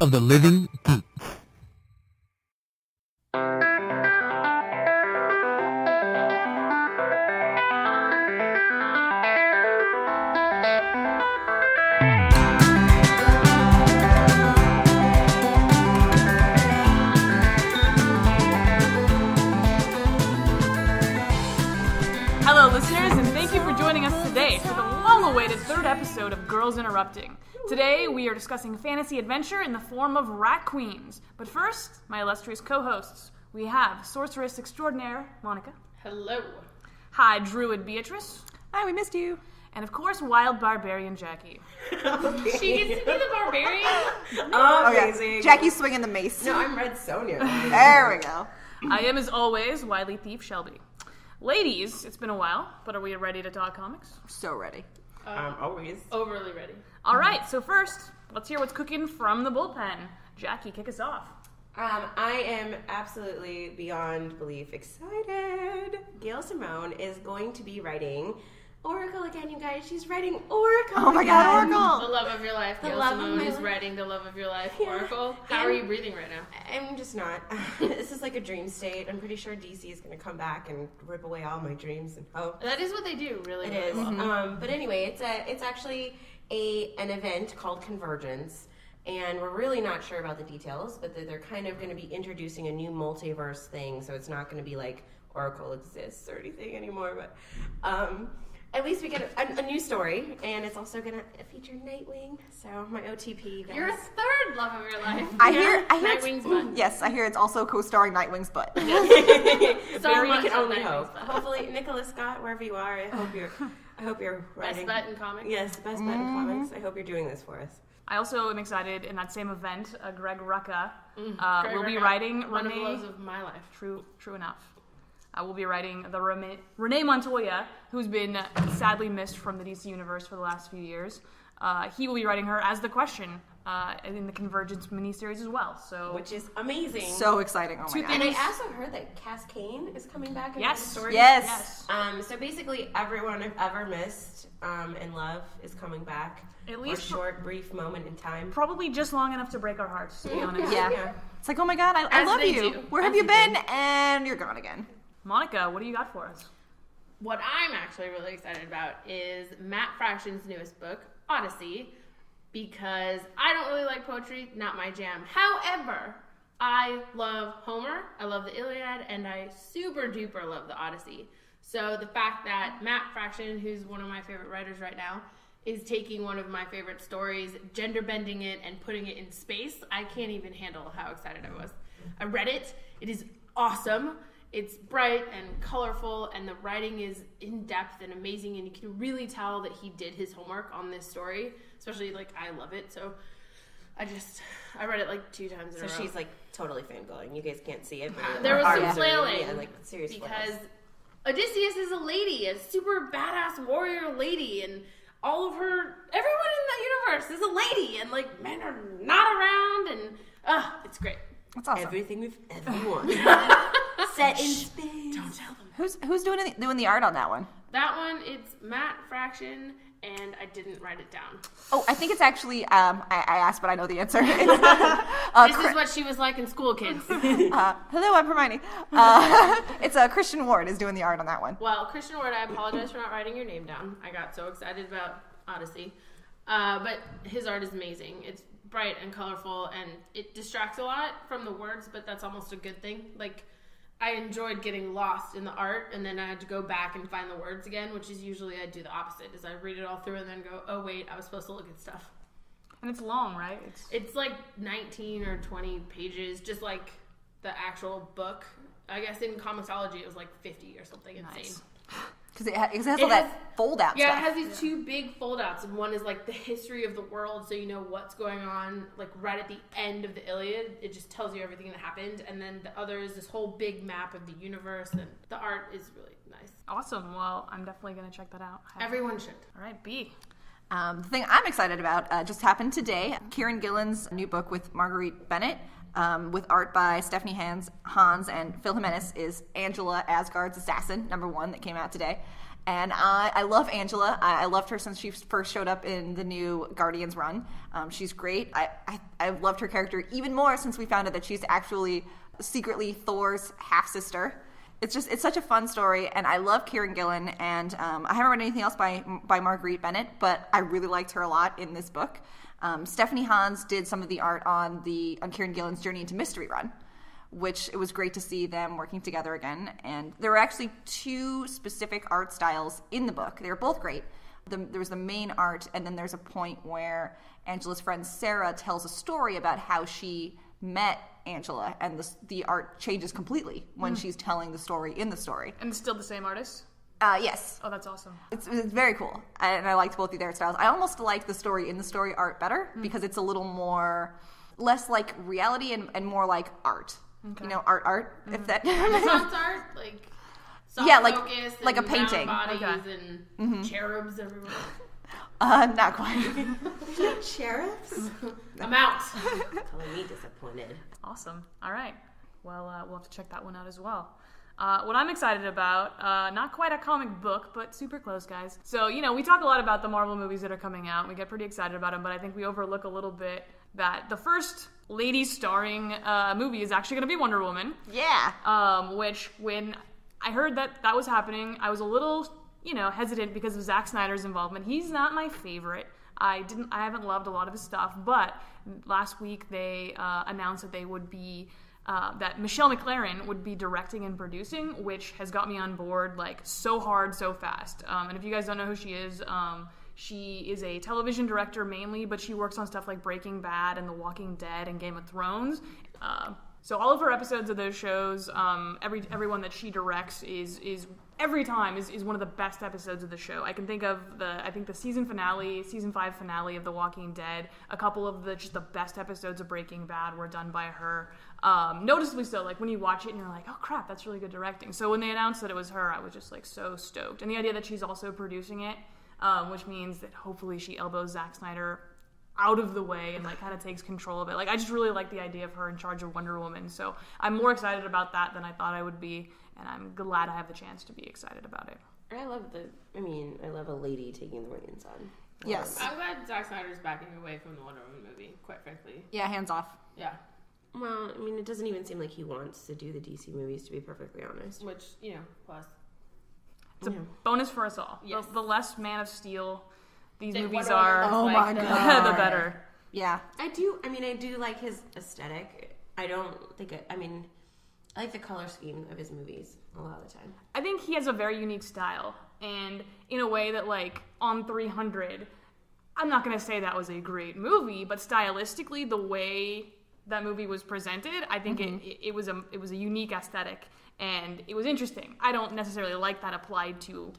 of the living geek. Hello, listeners, and thank you for joining us today for the long-awaited third episode of Girls Interrupting. Today, we are discussing fantasy adventure in the form of rat queens. But first, my illustrious co-hosts. We have sorceress extraordinaire, Monica. Hello. High druid Beatrice. Hi, we missed you. And of course, wild barbarian Jackie. Okay. She gets to be the barbarian? Amazing. Okay. Jackie's swinging the mace. No, I'm Red Sonja. There we go. I am, as always, wily thief Shelby. Ladies, it's been a while, but are we ready to talk comics? So ready. Always. Overly ready. All right, so first, let's hear what's cooking from the bullpen. Jackie, kick us off. I am absolutely beyond belief excited. Gail Simone is going to be writing Oracle again, you guys. She's writing Oracle. Oh my God, The Oracle! love of your life. The Gail love of Simone my is life. writing the love of your life. Yeah. Oracle, how are you breathing right now? I'm just not. This is like a dream state. I'm pretty sure DC is going to come back and rip away all my dreams and hope. That is what they do, really. It really is. well. But anyway, it's actually an event called Convergence, and we're really not sure about the details, but they're kind of going to be introducing a new multiverse thing, so it's not going to be like Oracle exists or anything anymore, but at least we get a new story, and it's also going to feature Nightwing, so my OTP, guys. You're a third love of your life. I hear Nightwing's butt. Yes, I hear it's also co-starring Nightwing's butt. So we much can of only Nightwing's hope. butt. Hopefully, Nicholas Scott, wherever you are, I hope you're writing. Best bet in comics. Yes, best bet in comics. I hope you're doing this for us. I also am excited in that same event. Greg Rucka Greg will be Rucka, writing one of the Renee. loves of my life. True enough. I will be writing the Renee Montoya, who's been sadly missed from the DC universe for the last few years. He will be writing her as the Question in the Convergence miniseries as well. So, Which is amazing. So exciting! Oh my God! And I also heard that Cass Kane is coming back in Yes. the story. Yes. So basically, everyone I've ever missed in love is coming back. At for least a short, brief moment in time. probably just long enough to break our hearts, to be honest. Yeah. It's like, oh my God, I As love they you. do. Where As have you they been? And you're gone again. Monica, what do you got for us? What I'm actually really excited about is Matt Fraction's newest book, Odyssey, because I don't really like poetry, not my jam. However, I love Homer, I love the Iliad, and I super duper love the Odyssey. So the fact that Matt Fraction, who's one of my favorite writers right now, is taking one of my favorite stories, gender bending it, and putting it in space, I can't even handle how excited I was. I read it. It is awesome. It's bright and colorful, and the writing is in-depth and amazing, and you can really tell that he did his homework on this story, especially, like, I love it, so I read it, like, 2 times in a row. So she's like totally fangirling. You guys can't see it. But There was her some arms are- flailing, Yeah, like serious because flails. Odysseus is a lady, a super badass warrior lady, and all of everyone in that universe is a lady, and, like, men are not around, and, it's great. That's awesome. Everything we've ever wanted. Set in space. Don't tell them. Who's doing the art on that one? That one, it's Matt Fraction, and I didn't write it down. Oh, I think it's actually. I asked, but I know the answer. This is what she was like in school, kids. Hello, I'm Hermione. It's Christian Ward is doing the art on that one. Well, Christian Ward, I apologize for not writing your name down. I got so excited about Odyssey. But his art is amazing. It's bright and colorful, and it distracts a lot from the words, but that's almost a good thing. Like, I enjoyed getting lost in the art, and then I had to go back and find the words again, which is usually I do the opposite, is I read it all through and then go, oh wait, I was supposed to look at stuff. And it's long, right? It's like 19 or 20 pages, just like the actual book. I guess in Comicsology it was like 50 or something insane. Because it has all that fold-out Yeah, stuff. it has these 2 big fold-outs, and one is like the history of the world, so you know what's going on, like right at the end of the Iliad. It just tells you everything that happened, and then the other is this whole big map of the universe, and the art is really nice. Awesome. Well, I'm definitely going to check that out. Everyone should. All right, B. The thing I'm excited about just happened today. Kieran Gillen's new book with Marguerite Bennett. with art by Stephanie Hans, and Phil Jimenez is Angela, Asgard's assassin, #1 that came out today. And I love Angela. I loved her since she first showed up in the new Guardians run. She's great. I've loved her character even more since we found out that she's actually secretly Thor's half-sister. It's such a fun story, and I love Kieran Gillen, and I haven't read anything else by Marguerite Bennett, but I really liked her a lot in this book. Stephanie Hans did some of the art on Kieran Gillen's Journey into Mystery run, which it was great to see them working together again. And there were actually 2 specific art styles in the book. They were both great. There was the main art, and then there's a point where Angela's friend Sarah tells a story about how she met Angela, and the art changes completely when she's telling the story in the story. And it's still the same artist? Yes. Oh, that's awesome. It's very cool, and I liked both the art styles. I almost like the story in the story art better because it's a little more, less like reality and more like art. Okay. You know, art. If that Renaissance art, like soft yeah, focus like a and painting. round bodies Okay. and cherubs everywhere. Not quite. Sheriffs? I'm out. Calling me disappointed. Awesome. All right. Well, we'll have to check that one out as well. What I'm excited about, not quite a comic book, but super close, guys. So, we talk a lot about the Marvel movies that are coming out. We get pretty excited about them, but I think we overlook a little bit that the first lady starring movie is actually going to be Wonder Woman. Yeah. Which, when I heard that was happening, I was a little, hesitant because of Zack Snyder's involvement. He's not my favorite. I haven't loved a lot of his stuff, but last week they announced that they would be that Michelle MacLaren would be directing and producing, which has got me on board like so hard, so fast. And if you guys don't know who she is a television director mainly, but she works on stuff like Breaking Bad and The Walking Dead and Game of Thrones. So all of her episodes of those shows, everyone that she directs is every time is one of the best episodes of the show. I can think of the season 5 finale of The Walking Dead. A couple of the best episodes of Breaking Bad were done by her. Noticeably so, like when you watch it and you're like, oh crap, that's really good directing. So when they announced that it was her, I was just like so stoked. And the idea that she's also producing it, which means that hopefully she elbows Zack Snyder out of the way and like kind of takes control of it. Like I just really like the idea of her in charge of Wonder Woman. So I'm more excited about that than I thought I would be, and I'm glad I have the chance to be excited about it. I love a lady taking the reins on. Yes. I'm glad Zack Snyder's backing away from the Wonder Woman movie, quite frankly. Yeah, hands off. Yeah. Well, it doesn't even seem like he wants to do the DC movies, to be perfectly honest. Which, plus. It's a bonus for us all. Yes. The less Man of Steel these Then movies Wonder are, Woman's Oh my the- God. the better. Yeah. I do like his aesthetic. I like the color scheme of his movies a lot of the time. I think he has a very unique style, and in a way that, like, on 300, I'm not going to say that was a great movie, but stylistically, the way that movie was presented, I think it was a unique aesthetic, and it was interesting. I don't necessarily like that applied to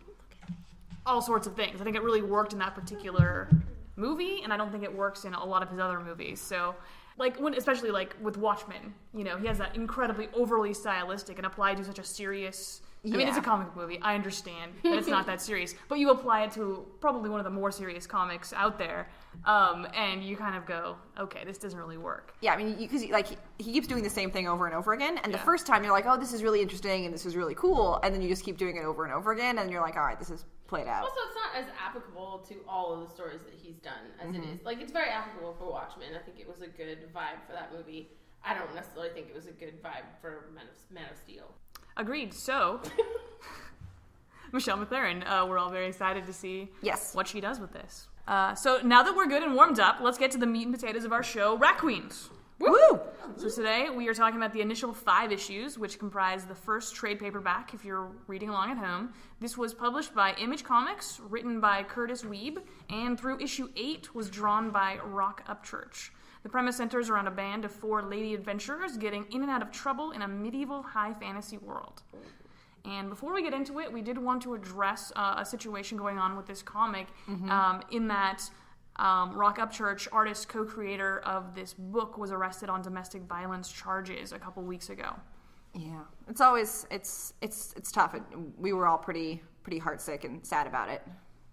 all sorts of things. I think it really worked in that particular movie, and I don't think it works in a lot of his other movies. So, especially with Watchmen, he has that incredibly overly stylistic and applied to such a serious. I mean, it's a comic movie. I understand that it's not that serious, but you apply it to probably one of the more serious comics out there, and you kind of go, okay, this doesn't really work. Yeah, because he keeps doing the same thing over and over again, and the first time you're like, oh, this is really interesting and this is really cool, and then you just keep doing it over and over again, and you're like, all right, this is played out. Also, it's not as applicable to all of the stories that he's done as it is. Like, it's very applicable for Watchmen. I think it was a good vibe for that movie. I don't necessarily think it was a good vibe for Man of Steel. Agreed. So, Michelle MacLaren, we're all very excited to see what she does with this. So now that we're good and warmed up, let's get to the meat and potatoes of our show, Rat Queens. Woo! So today we are talking about the initial 5 issues, which comprise the first trade paperback if you're reading along at home. This was published by Image Comics, written by Curtis Weeb, and through issue 8 was drawn by Rucka. The premise centers around a band of 4 lady adventurers getting in and out of trouble in a medieval high fantasy world. And before we get into it, we did want to address a situation going on with this comic, in that Rucka, artist, co-creator of this book, was arrested on domestic violence charges a couple weeks ago. Yeah, it's always it's tough. We were all pretty heartsick and sad about it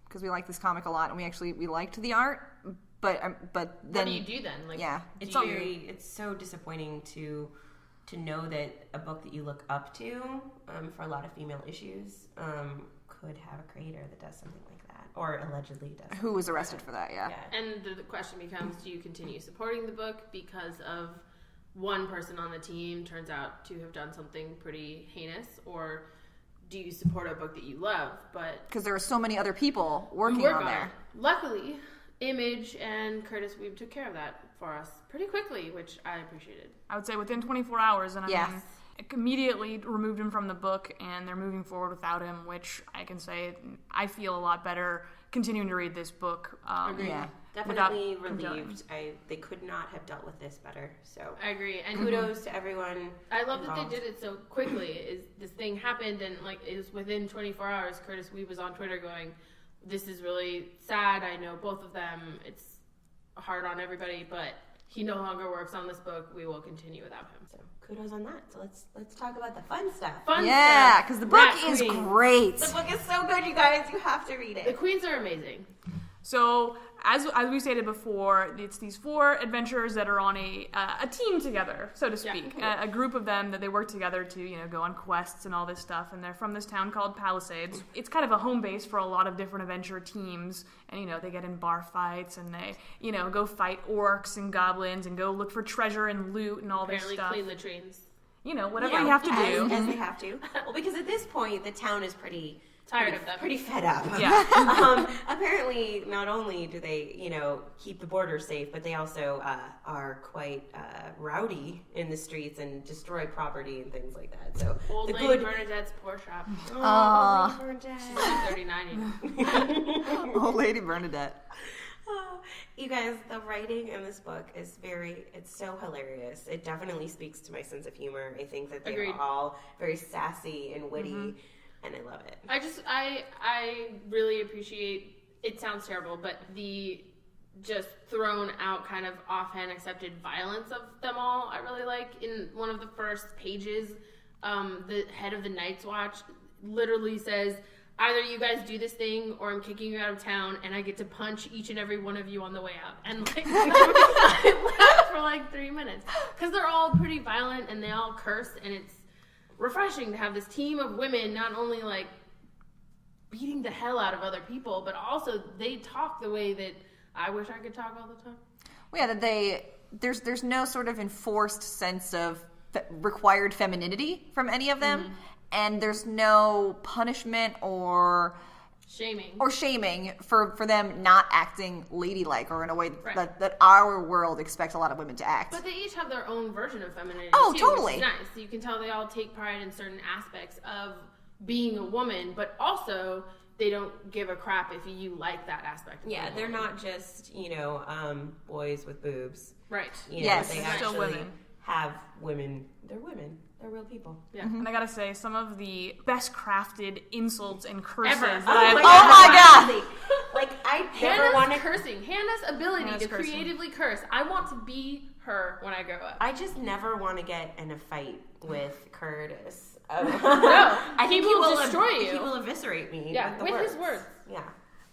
because we like this comic a lot, and we liked the art, But then what do you do then? Like, yeah, It's so disappointing to know that a book that you look up to for a lot of female issues could have a creator that does something like that, or allegedly does. Who was arrested for that? Yeah. And the question becomes, do you continue supporting the book because of one person on the team turns out to have done something pretty heinous, or do you support a book that you love? But Because there are so many other people working on there. Luckily, Image and Curtis Weeb took care of that for us pretty quickly, which I appreciated. I would say within 24 hours, and I Yes. mean, it immediately removed him from the book, and they're moving forward without him, which I can say I feel a lot better continuing to read this book. Agreed. Yeah. Definitely without relieved. They could not have dealt with this better. So I agree. And kudos to everyone. I love that involved. they did it so quickly. This thing happened, and like it was within 24 hours. Curtis Weeb was on Twitter going, "This is really sad. I know both of them. It's hard on everybody, but he no longer works on this book. We will continue without him." So kudos on that. So let's talk about the fun stuff. Fun Yeah, stuff. because the book Rat is Queens. great. The book is so good, you guys. You have to read The it. queens are amazing. So, as we stated before, it's these 4 adventurers that are on a team together, so to speak. Yeah. A group of them that they work together to, go on quests and all this stuff. And they're from this town called Palisades. It's kind of a home base for a lot of different adventure teams. And, they get in bar fights and they, go fight orcs and goblins and go look for treasure and loot and all Apparently this stuff. clean latrines. Whatever you have to do. As they have to. Well, because at this point, the town is pretty Tired of them. Pretty fed up. Yeah. Apparently, not only do they, keep the border safe, but they also are quite rowdy in the streets and destroy property and things like that. So Old the Lady good. Bernadette's poor shop. Oh, Bernadette. She's 39. Old Lady Bernadette. You guys, the writing in this book is it's so hilarious. It definitely speaks to my sense of humor. I think that they're Agreed. all very sassy and witty, and I love it. I really appreciate, it sounds terrible, but the just thrown out kind of offhand accepted violence of them all. I really like. In one of the first pages, the head of the Night's Watch literally says, "Either you guys do this thing or I'm kicking you out of town and I get to punch each and every one of you on the way out." And like, I laughed for like 3 minutes because they're all pretty violent and they all curse, and it's refreshing to have this team of women not only like beating the hell out of other people, but also they talk the way that I wish I could talk all the time. Well, yeah, that there's no sort of enforced sense of required femininity from any of them. And there's no punishment or Shaming. for them not acting ladylike or in a way Right. that our world expects a lot of women to act. But they each have their own version of femininity. Oh, too, totally. Which is nice. You can tell they all take pride in certain aspects of being a woman, but also they don't give a crap if you like that aspect. Of Yeah, being a they're woman. not just, boys with boobs. Right. Yes, they still actually women. have women. They're women. They're real people. Yeah. And I gotta say, some of the best crafted insults and curses Ever. that Oh I've my ever God. Like, I never Hannah's want to. cursing. Hannah's ability Hannah's to cursing. creatively curse. I want to be her when I grow up. I just never want to get in a fight with Curtis. No, I think he will destroy you. He will eviscerate me. Yeah, with his words. Yeah.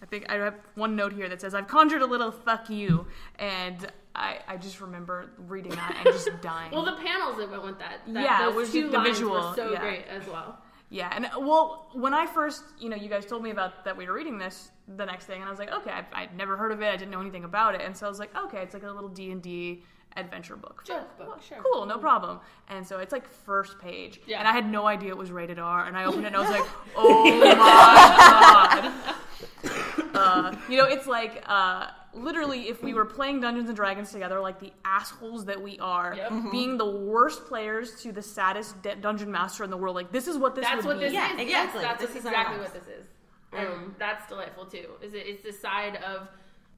I think I have one note here that says, "I've conjured a little fuck you," and I just remember reading that and just dying. Well, the panels that went with that. Yeah, those was two the lines visual, were so yeah. great as well. Yeah, and well, when I first, you guys told me about that we were reading this the next day, and I was like, okay, I'd never heard of it, I didn't know anything about it, and so I was like, okay, it's like a little D&D adventure book. Sure, book, sure. Cool, no problem. And so it's like first page, Yeah. and I had no idea it was rated R, and I opened it and I was like, oh my god. It's like, literally, if we were playing Dungeons and Dragons together, like the assholes that we are, Yep. being the worst players to the saddest dungeon master in the world, like this is what this That's would what be. this Yeah, is. exactly. Yes, that's This is our exactly lives. what this is. And that's delightful too. It's the side of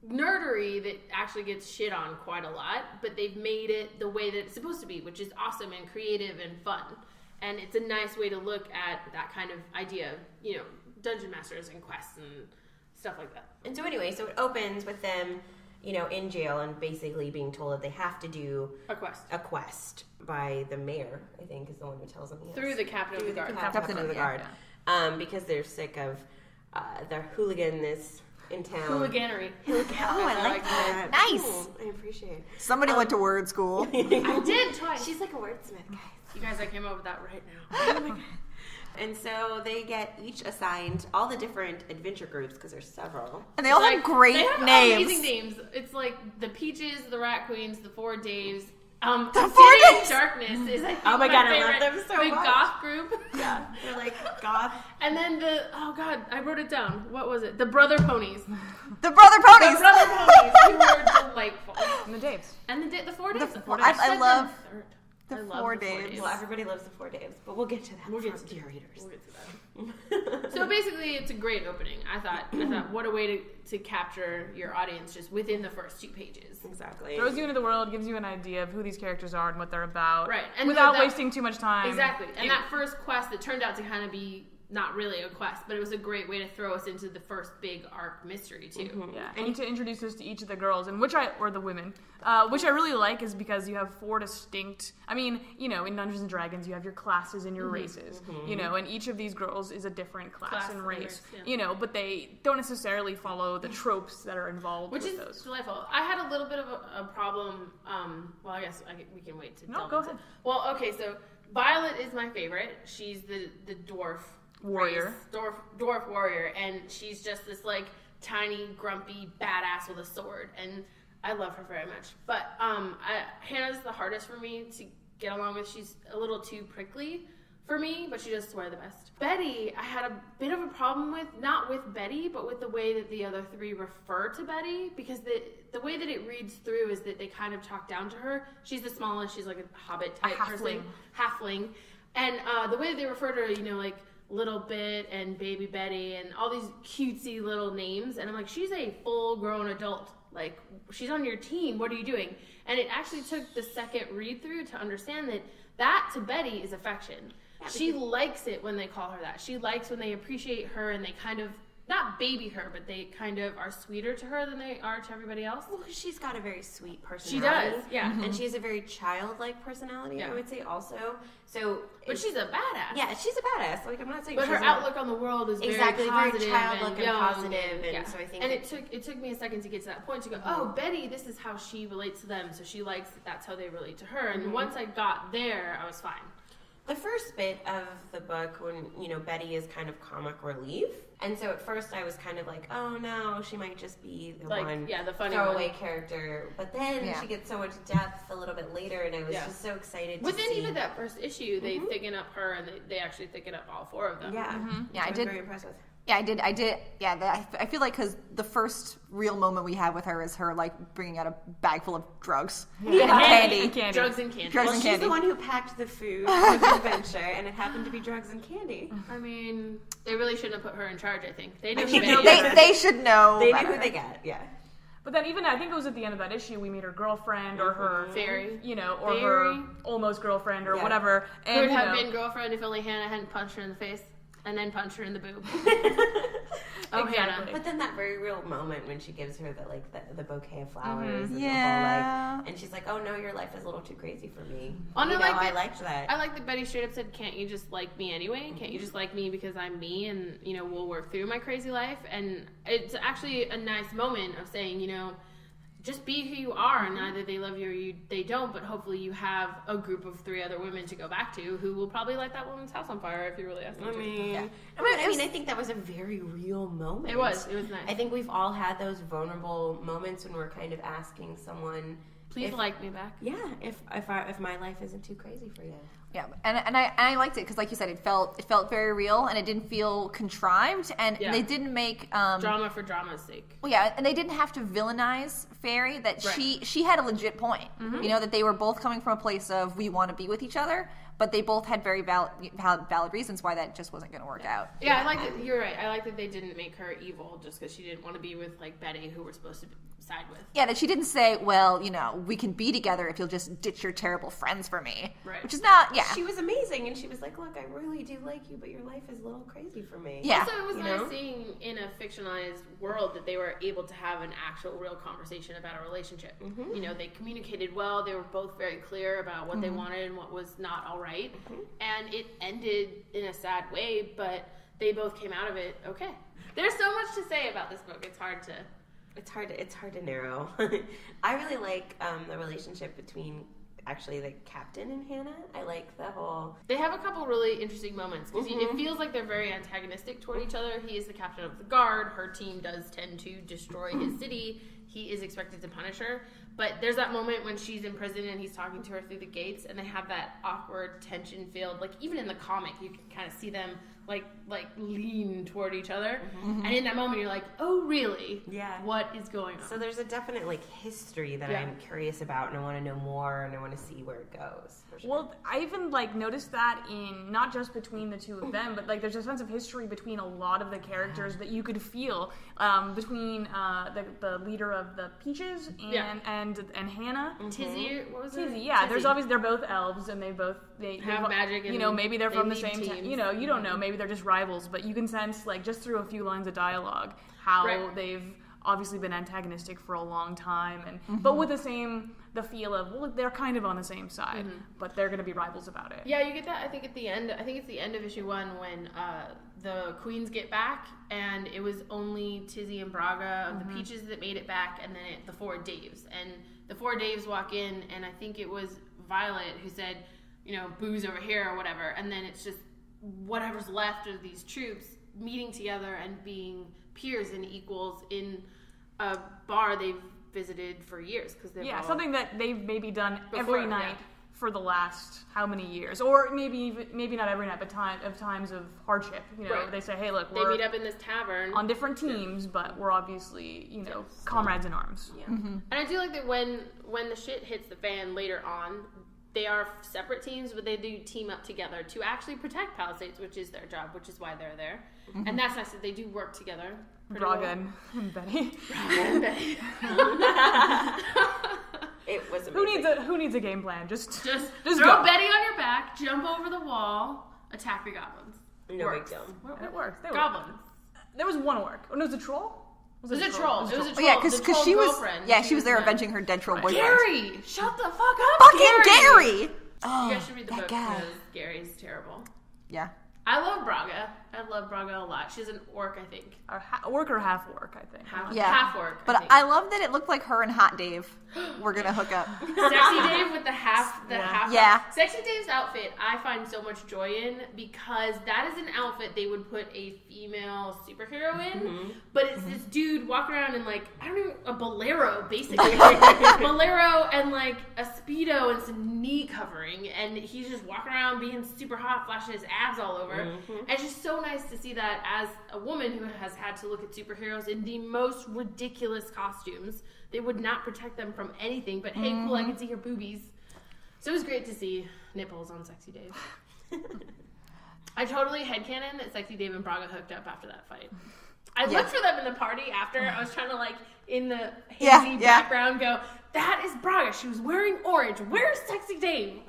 nerdery that actually gets shit on quite a lot, but they've made it the way that it's supposed to be, which is awesome and creative and fun. And it's a nice way to look at that kind of idea of, dungeon masters and quests and stuff like that. And so anyway, so it opens with them, in jail and basically being told that they have to do A quest. a quest by the mayor, I think, is the one who tells them. Yes. Through the captain of the guard. Captain of the guard. Because they're sick of the hooligan, this in town. Hooliganery. Oh, I like that. Nice. Cool. I appreciate it. Somebody went to word school. I did twice. She's like a wordsmith, guys. You guys, I came up with that right now. Oh my God. And so they get each assigned all the different adventure groups, because there's several. And they all have great they have names. amazing names. It's like the Peaches, the Rat Queens, the Four Daves. The City Four of Daves? Darkness is, I think, Oh my God, I favorite. love them so the much. goth group. Yeah. They're like goth. And then I wrote it down. What was it? The Brother Ponies. The Brother Ponies. The Brother Ponies, who were delightful. And the Daves. And the Four Daves. I love I the love Four the Four Daves. Daves. Well, everybody loves the 4 Daves, but we'll get to that. We'll get to dear that. readers. We'll get to that. So basically, it's a great opening. I thought, what a way to capture your audience just within the first 2 pages. Exactly. Throws you into the world, gives you an idea of who these characters are and what they're about. Right. And without that- wasting too much time. Exactly. And that first quest that turned out to kind of be not really a quest, but it was a great way to throw us into the first big arc mystery too. Yeah, and to introduce us to each of the girls, and or the women, which I really like is because you have 4 distinct, I mean, in Dungeons and Dragons you have your classes and your races, and each of these girls is a different class and race, but they don't necessarily follow the tropes that are involved Which with is those. delightful. I had a little bit of a problem, well, I guess we can wait to No, delve go into- ahead. Well, okay, so Violet is my favorite. She's the dwarf Warrior. race, dwarf warrior, and she's just this like tiny, grumpy badass with a sword, and I love her very much. But Hannah's the hardest for me to get along with. She's a little too prickly for me, but she does swear the best. Betty, I had a bit of a problem with, not with Betty, but with the way that the other 3 refer to Betty, because the way that it reads through is that they kind of talk down to her. She's the smallest, she's like a hobbit type person. Halfling. And the way that they refer to her, like Little Bit and Baby Betty and all these cutesy little names, and I'm like, she's a full-grown adult. Like, she's on your team. What are you doing? And it actually took the second read-through to understand that to Betty is affection. Yeah, she likes it when they call her that. She likes when they appreciate her and they kind of, not baby her, but they kind of are sweeter to her than they are to everybody else. Well, she's got a very sweet She personality. does, yeah. And she has a very childlike personality, Yeah. I would say, also. So, But she's a badass. Yeah, she's a badass. Like, I'm not saying But she's her outlook on the world is exactly very very positive childlike and young, positive, and yeah. so I think And it took me a second to get to that point to go, oh, Betty, this is how she relates to them, so she likes that's how they relate to her. And once I got there, I was fine. the first bit of the book when Betty is kind of comic relief, and so at first I was kind of like, oh no, she might just be the the funny throwaway one. character, but then she gets so much depth a little bit later, and I was just so excited to Within see. even that first issue, they thicken up her, and they actually thicken up all 4 of them. Yeah, Yeah, I was did. very impressed with. Yeah, I did. Yeah, I feel like because the first real moment we have with her is her like bringing out a bag full of drugs and candy. Drugs and candy. Drugs Well, and she's candy. the one who packed the food for the adventure, and it happened to be drugs and candy. I mean, they really shouldn't have put her in charge, I think. They knew I mean, who Betty they- was. They should know. They better. knew who they got, yeah. But then even, I think it was at the end of that issue, we meet her girlfriend or her Fairy. or Fairy. her almost girlfriend or Yeah. whatever. Who And would have been girlfriend if only Hannah hadn't punched her in the face and then punched her in the boob. Oh, Exactly. Hannah. But then that very real moment when she gives her the bouquet of flowers and Yeah. the whole and she's like, oh no, your life is a little too crazy for me. Oh, no, I that- liked that. I like that Betty straight up said, can't you just like me anyway? Can't you just like me because I'm me and, we'll work through my crazy life? And it's actually a nice moment of saying, just be who you are, and either they love you or they don't, but hopefully you have a group of 3 other women to go back to who will probably light that woman's house on fire if you really ask them to. I think that was a very real moment. It was nice. I think we've all had those vulnerable moments when we're kind of asking someone, Please like me back. yeah, if my life isn't too crazy for you. Yeah, and I liked it because, like you said, it felt very real and it didn't feel contrived, and Yeah. they didn't make Drama for drama's sake. Well, yeah, and they didn't have to villainize Fairy. That Right. she had a legit point. That they were both coming from a place of we want to be with each other, but they both had very valid reasons why that just wasn't going to work out. Yeah, I like that. You're right. I like that they didn't make her evil just because she didn't want to be with like Betty, who we're supposed to side with. Yeah, that she didn't say, well, we can be together if you'll just ditch your terrible friends for me. Right. Which is not, yeah. She was amazing, and she was like, look, I really do like you, but your life is a little crazy for me. Yeah. Also, it was You nice know? seeing in a fictionalized world that they were able to have an actual, real conversation about a relationship. They communicated well. They were both very clear about what they wanted and what was not all right. And it ended in a sad way, but they both came out of it okay. There's so much to say about this book. It's hard to narrow. I really like the relationship between actually the captain and Hannah. I like the whole... They have a couple really interesting moments because it feels like they're very antagonistic toward each other. He is the captain of the guard. Her team does tend to destroy his city. He is expected to punish her. But there's that moment when she's in prison and he's talking to her through the gates, and they have that awkward tension filled, like even in the comic you can kind of see them like lean toward each other. And in that moment you're like, oh really? Yeah. What is going on? So there's a definite like history that I'm curious about, and I want to know more, and I want to see where it goes. For sure. Well, I even like noticed that in not just between the two of them, but like there's a sense of history between a lot of the characters that you could feel between the leader of the Peaches and Hannah. Tizzy, what was it? Tizzy, yeah. Tizzy. There's obviously they're both elves, and they have magic, and you know, maybe they're from the lead same teams. you know, you don't know, maybe they're just rivals, but you can sense like just through a few lines of dialogue how they've obviously been antagonistic for a long time, and but with the feel of, well, they're kind of on the same side, but they're going to be rivals about it. Yeah, you get that. I think it's the end of issue 1 when the queens get back, and it was only Tizzy and Braga of the Peaches that made it back, and then the 4 Daves, and the 4 Daves walk in, and I think it was Violet who said, you know, booze over here or whatever, and then it's just whatever's left of these troops meeting together and being peers and equals in a bar they've visited for years, because they're something that they've maybe done every night for the last how many years, or maybe not every night, but times of hardship. You know, they say, hey, look, they meet up in this tavern on different teams, but we're obviously, you know, comrades in arms. Yeah. And I do like that when the shit hits the fan later on, they are separate teams, but they do team up together to actually protect Palisades, which is their job, which is why they're there. And that's nice that they do work together. Braga and Betty. It was amazing. Who needs a game plan? Just throw go. Betty on your back, jump over the wall, attack the goblins. No big deal. It works. Goblins. There was one orc. Oh, no, it was a troll? It was a troll. Oh, yeah, because she was she was there avenging her dead troll boyfriend. Gary, shut the fuck up. Fucking Gary. Oh, you guys should read the book guy. because Gary's terrible. Yeah. I love Braga. I love Braga a lot. She's an orc, I think. Orc or half orc, I think. Half orc. But I love that it looked like her and Hot Dave were gonna hook up. Sexy Dave with the half. Yeah. Sexy Dave's outfit I find so much joy in, because that is an outfit they would put a female superhero in, but it's this dude walking around in like, I don't even, a bolero basically. Bolero and like a Speedo and some knee covering, and he's just walking around being super hot, flashing his abs all over. And it's just so nice to see that as a woman who has had to look at superheroes in the most ridiculous costumes. They would not protect them from anything, but hey, cool, I can see your boobies. So it was great to see nipples on Sexy Dave. I totally headcanon that Sexy Dave and Braga hooked up after that fight. I looked for them in the party after. I was trying to, like, in the hazy background go, that is Braga. She was wearing orange. Where's Sexy Dave?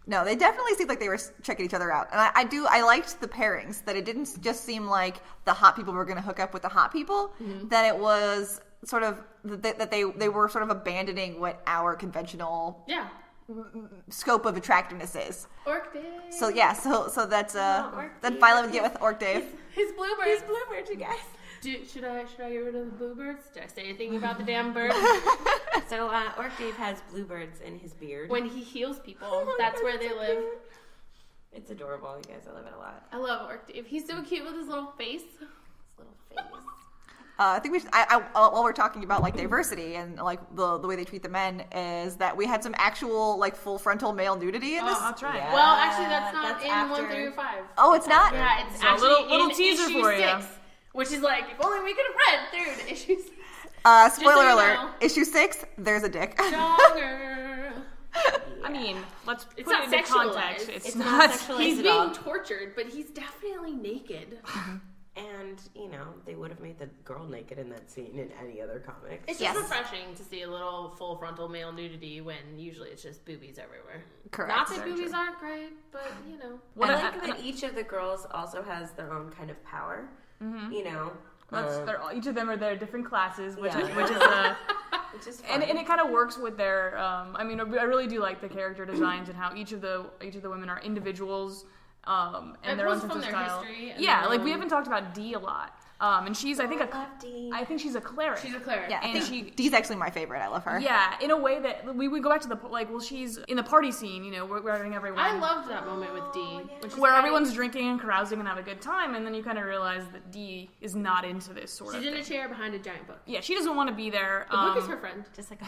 No, they definitely seemed like they were checking each other out. And I liked the pairings, that it didn't just seem like the hot people were going to hook up with the hot people, that it was sort of, that they were sort of abandoning what our conventional scope of attractiveness is. Orc Dave. So yeah, so that's then Violet would get with Orc Dave. His bluebirds, you guys. Should I get rid of the bluebirds? Did I say anything about the damn bird? So Orc Dave has bluebirds in his beard. When he heals people, that's where they live. It's adorable, you guys. I love it a lot. I love Orc Dave. He's so cute with his little face. I think we should, while we're talking about like diversity and like the way they treat the men, is that we had some actual like full frontal male nudity in this. Oh, that's right. Yeah. Well, actually, that's not in after. 1 through 5. Oh, it's not? Yeah, it's So actually little in teaser issue for 6, you. which is like, if only we could have read through issue 6. Spoiler so you alert, know. issue 6, there's a dick. Stronger. I mean, let's put It's it not into context. sexualized. It's not not. sexualized. He's at being all. tortured, but he's definitely naked. And, you know, they would have made the girl naked in that scene in any other comic. It's just refreshing to see a little full frontal male nudity when usually it's just boobies everywhere. Correct. Not that boobies aren't great, but, you know. I like that each of the girls also has their own kind of power. You know, Each of them are their different classes, which Yeah. is which is fun. and it kind of works with their. I mean, I really do like the character designs and how each of the women are individuals. and their own sense from of their style. history and Yeah, their like we own- haven't talked about Dee a lot. And she's, I think she's a cleric. She's a cleric. Yeah, And Dee's actually my favorite. I love her. Yeah, in a way that we go back to she's in the party scene, you know, we're having everyone. I loved that moment with Dee. When she's where having- everyone's drinking and carousing and have a good time, and then you kind of realize that Dee is not into this sort of She's in thing. a chair behind a giant book. Yeah, she doesn't want to be there. The book is her friend. Just like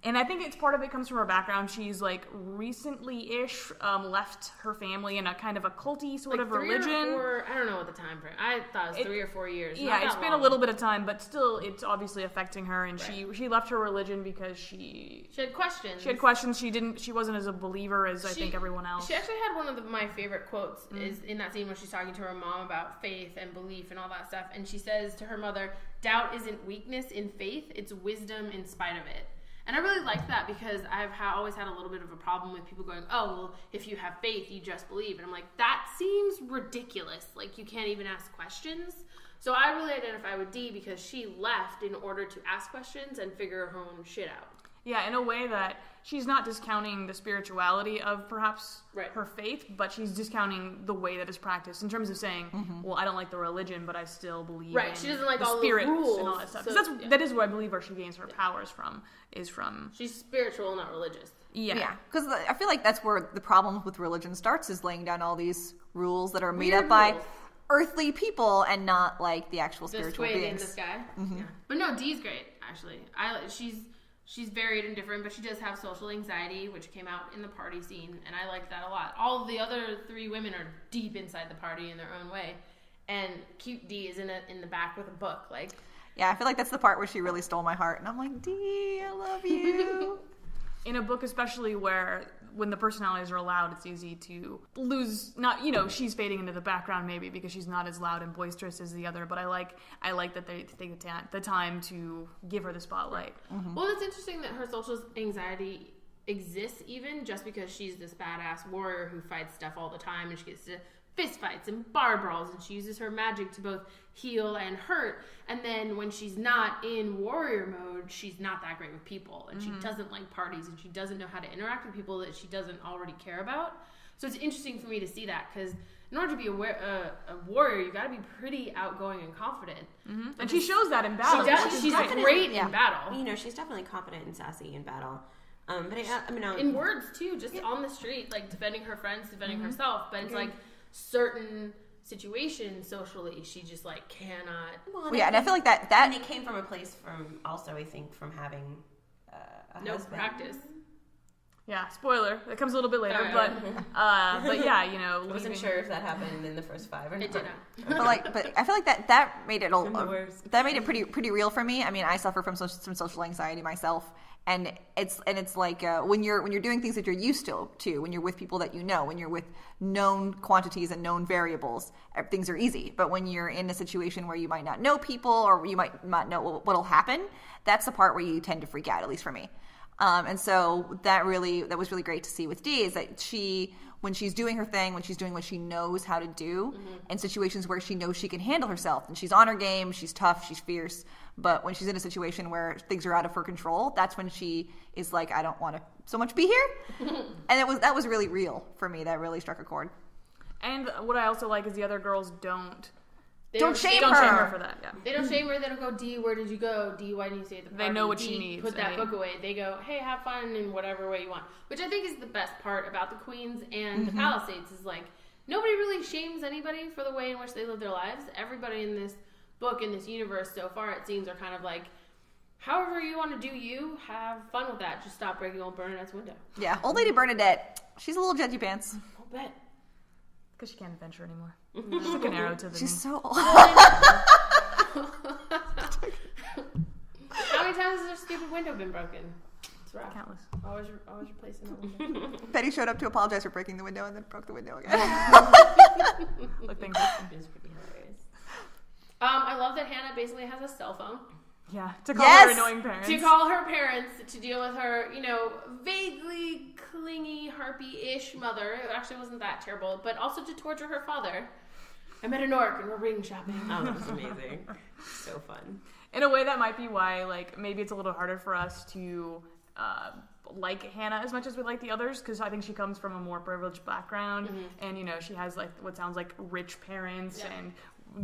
And I think it's part of it comes from her background. She's like recently-ish left her family in a kind of a culty sort of 3 religion. or 4, I don't know what the time frame. I thought it was 3 or 4 years. Yeah, Not it's that been long. a little bit of time, but still, it's obviously affecting her. And Right. she left her religion because she had questions. She had questions. She wasn't as a believer as I think everyone else. She actually had one of my favorite quotes is in that scene when she's talking to her mom about faith and belief and all that stuff. And she says to her mother, "Doubt isn't weakness in faith; it's wisdom in spite of it." And I really liked that because I've always had a little bit of a problem with people going, "Oh, well, if you have faith, you just believe." And I'm like, that seems ridiculous. Like, you can't even ask questions. So I really identify with Dee because she left in order to ask questions and figure her own shit out. Yeah, in a way that she's not discounting the spirituality of perhaps Right. her faith, but she's discounting the way that it's practiced in terms of saying, well, I don't like the religion, but I still believe Right, in she doesn't like the all the spirit rules, and all that stuff. so- 'Cause yeah. that is where I believe where she gains her powers from, is from... She's spiritual, not religious. Yeah. because I feel like that's where the problem with religion starts, is laying down all these rules that are made Weird up by rules. earthly people and not like the actual The spiritual sway in beings. the sky. Yeah. But no, Dee's great, actually. She's varied and different, but she does have social anxiety, which came out in the party scene, and I liked that a lot. All of the other 3 women are deep inside the party in their own way, and cute Dee is in the back with a book. Like, Yeah, I feel like that's the part where she really stole my heart, and I'm like, Dee, I love you. In a book especially where when the personalities are allowed, it's easy to lose, she's fading into the background maybe because she's not as loud and boisterous as the other, but I like that they take the time to give her the spotlight. Well, it's interesting that her social anxiety exists even just because she's this badass warrior who fights stuff all the time, and she gets to fist fights and bar brawls, and she uses her magic to both heal and hurt. And then when she's not in warrior mode, she's not that great with people, and she doesn't like parties, and she doesn't know how to interact with people that she doesn't already care about. So it's interesting for me to see that, because in order to be a warrior, you got to be pretty outgoing and confident. And she shows that in battle. She does. which is She's great. great Yeah. in battle. You know, she's definitely confident and sassy in battle. But In words too, just on the street, like defending her friends, defending herself. But it's like certain situations socially, she just like cannot. Well, Yeah, and I feel like that and it came from a place from also, I think, from having a No husband. practice. Yeah, spoiler. It comes a little bit later, Alright. but yeah, I wasn't sure if that happened in the first 5 or not. It did not. but I feel like that made it the worst. that made it pretty real for me. I mean, I suffer from some social anxiety myself, and it's like when you're doing things that you're used to, when you're with people that you know, when you're with known quantities and known variables, things are easy. But when you're in a situation where you might not know people, or you might not know what'll happen, that's the part where you tend to freak out. At least for me. And so that was really great to see with Dee, is that when she's doing her thing, when she's doing what she knows how to do, in situations where she knows she can handle herself, and she's on her game, she's tough, she's fierce. But when she's in a situation where things are out of her control, that's when she is like, I don't want to so much be here. And that was really real for me. That really struck a chord. And what I also like is the other girls don't Shame don't her. shame her for that. Yeah. They don't shame her. They don't go, Dee, where did you go? Dee, why didn't you stay at the party? They know what Dee, she needs, Put that I mean. book away. They go, hey, have fun in whatever way you want. Which I think is the best part about the Queens and the Palisades, is like, nobody really shames anybody for the way in which they live their lives. Everybody in this book, in this universe so far, it seems, are kind of like, however you want to do you, have fun with that. Just stop breaking old Bernadette's window. Yeah, old lady Bernadette, she's a little judgy pants. I'll bet. Because she can't adventure anymore. Took an arrow to the She's knee. so old. How many times has their stupid window been broken? It's rough. Countless. Always replacing the window. Betty showed up to apologize for breaking the window and then broke the window again. Look, things It's pretty hilarious. I love that Hannah basically has a cell phone yeah, to call Yes! her annoying parents. to call her parents to deal with her, vaguely clingy, harpy-ish mother. It actually wasn't that terrible, but also to torture her father. I met an orc and we're ring shopping. Oh, that was amazing. So fun. In a way, that might be why, maybe it's a little harder for us to like Hannah as much as we like the others, because I think she comes from a more privileged background, and you know, she has like what sounds like rich parents, and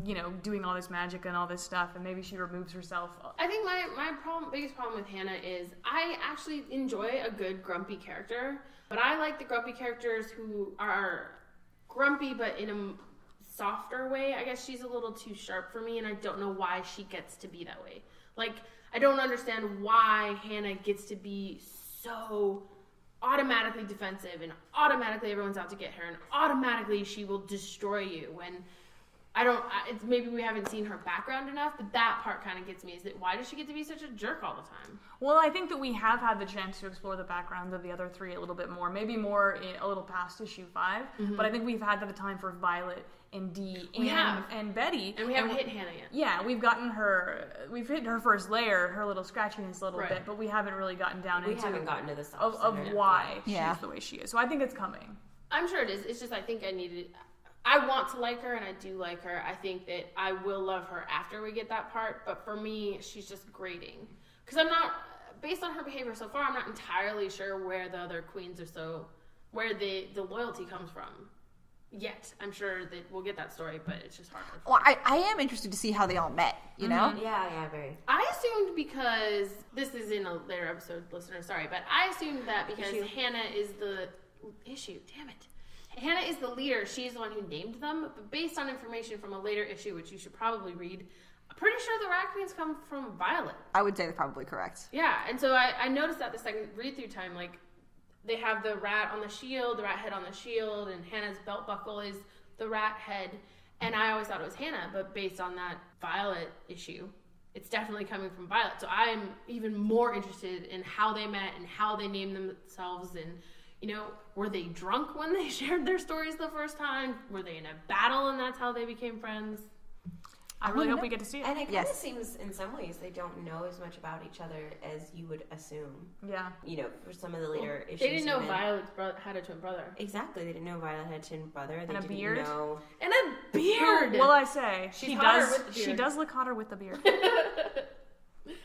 you know, doing all this magic and all this stuff, and maybe she removes herself. I think my biggest problem with Hannah is I actually enjoy a good grumpy character, but I like the grumpy characters who are grumpy but in a softer way. I guess she's a little too sharp for me, and I don't know why she gets to be that way. Like, I don't understand why Hannah gets to be so automatically defensive, and automatically everyone's out to get her, and automatically she will destroy you when it's maybe we haven't seen her background enough, but that part kind of gets me, is that why does she get to be such a jerk all the time? Well, I think that we have had the chance to explore the backgrounds of the other three a little bit more, maybe more a little past issue 5, but I think we've had the time for Violet and Dee and Betty. And we haven't hit Hannah yet. Yeah, we've hit her first layer, her little scratchiness a little bit, but we haven't really gotten down into the stuff of why she's the way she is. So I think it's coming. I'm sure it is. It's just I think I want to like her, and I do like her. I think that I will love her after we get that part, but for me, she's just grating. Because I'm not, based on her behavior so far, I'm not entirely sure where the other queens where the loyalty comes from yet. I'm sure that we'll get that story, but it's just harder. Well, I am interested to see how they all met, you know? Yeah, very. I assumed, because this is in a later episode, listener, sorry, but I assumed that because Hannah is the issue, damn it. Hannah is the leader. She's the one who named them. But based on information from a later issue, which you should probably read, I'm pretty sure the rat queens come from Violet. I would say they're probably correct. Yeah, and so I noticed that the second read-through time, like, they have the rat on the shield, the rat head on the shield, and Hannah's belt buckle is the rat head. And I always thought it was Hannah, but based on that Violet issue, it's definitely coming from Violet. So I'm even more interested in how they met and how they named themselves, and you know, were they drunk when they shared their stories the first time? Were they in a battle and that's how they became friends? I really hope we get to see it. And it kind of seems, in some ways, they don't know as much about each other as you would assume. Yeah. You know, for some of the later issues. They didn't know Violet had a twin brother. Exactly. They didn't know Violet had a twin brother. And a beard. And a beard! Will I say? She does look hotter with the beard.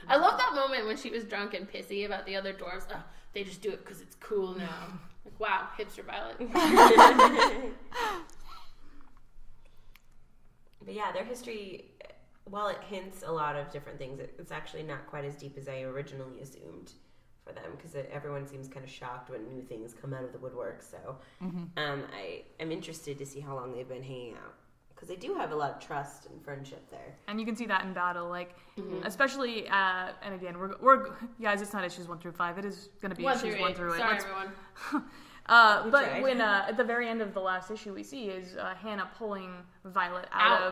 I love that moment when she was drunk and pissy about the other dwarves. Oh, they just do it because it's cool now. Like, wow, hipster Violet. But yeah, their history, while it hints a lot of different things, it's actually not quite as deep as I originally assumed for them, because everyone seems kind of shocked when new things come out of the woodwork. So I am interested to see how long they've been hanging out, because they do have a lot of trust and friendship there. And you can see that in battle, like, especially, and again, we're guys, it's not issues 1 through 5. It is going to be issues 1 through 8. Sorry, everyone. But when at the very end of the last issue, we see is Hannah pulling Violet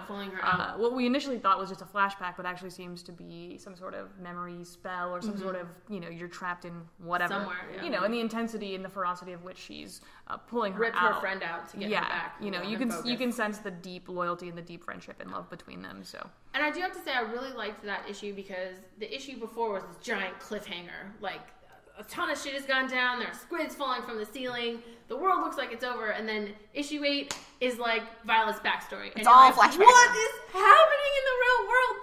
pulling her out. What we initially thought was just a flashback, but actually seems to be some sort of memory spell or some sort of, you know, you're trapped in whatever. Somewhere, yeah. You know, and the intensity and the ferocity of which she's pulling her Ripped out. her friend out to get her back. You know, you can sense the deep loyalty and the deep friendship and love between them. So. And I do have to say, I really liked that issue, because the issue before was this giant cliffhanger, like, a ton of shit has gone down. There are squids falling from the ceiling. The world looks like it's over. And then issue 8 is like Violet's backstory. And it's all like, flashbacks. What is happening in the real world,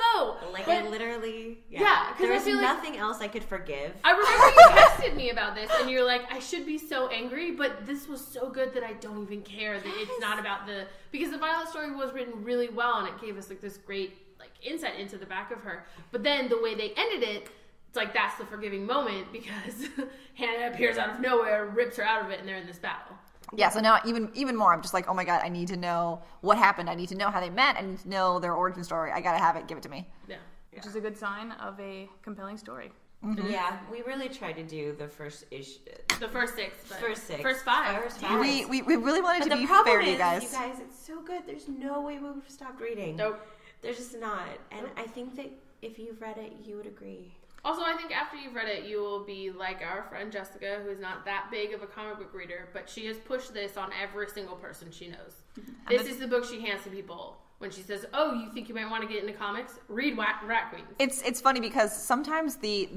though? Like, but, I literally... Yeah, because there I was feel nothing else I could forgive. I remember you texted me about this, and you're like, I should be so angry, but this was so good that I don't even care that it's not about the... Because the Violet story was written really well, and it gave us like this great like insight into the back of her. But then the way they ended it, it's like that's the forgiving moment, because Hannah appears out of nowhere, rips her out of it, and they're in this battle. Yeah, so now even more, I'm just like, oh my god, I need to know what happened. I need to know how they met. I need to know their origin story. I gotta have it. Give it to me. Yeah. Which is a good sign of a compelling story. Mm-hmm. Yeah, we really tried to do the first issue. The first 6. First 6. First 5. First 5. We really wanted to be fair to is, you guys. You guys, it's so good. There's no way we would have stopped reading. Nope. There's just not. And I think that if you've read it, you would agree. Also, I think after you've read it, you will be like our friend Jessica, who's not that big of a comic book reader, but she has pushed this on every single person she knows. This is the book she hands to people when she says, "Oh, you think you might want to get into comics? Read Rat Queens." It's funny because sometimes the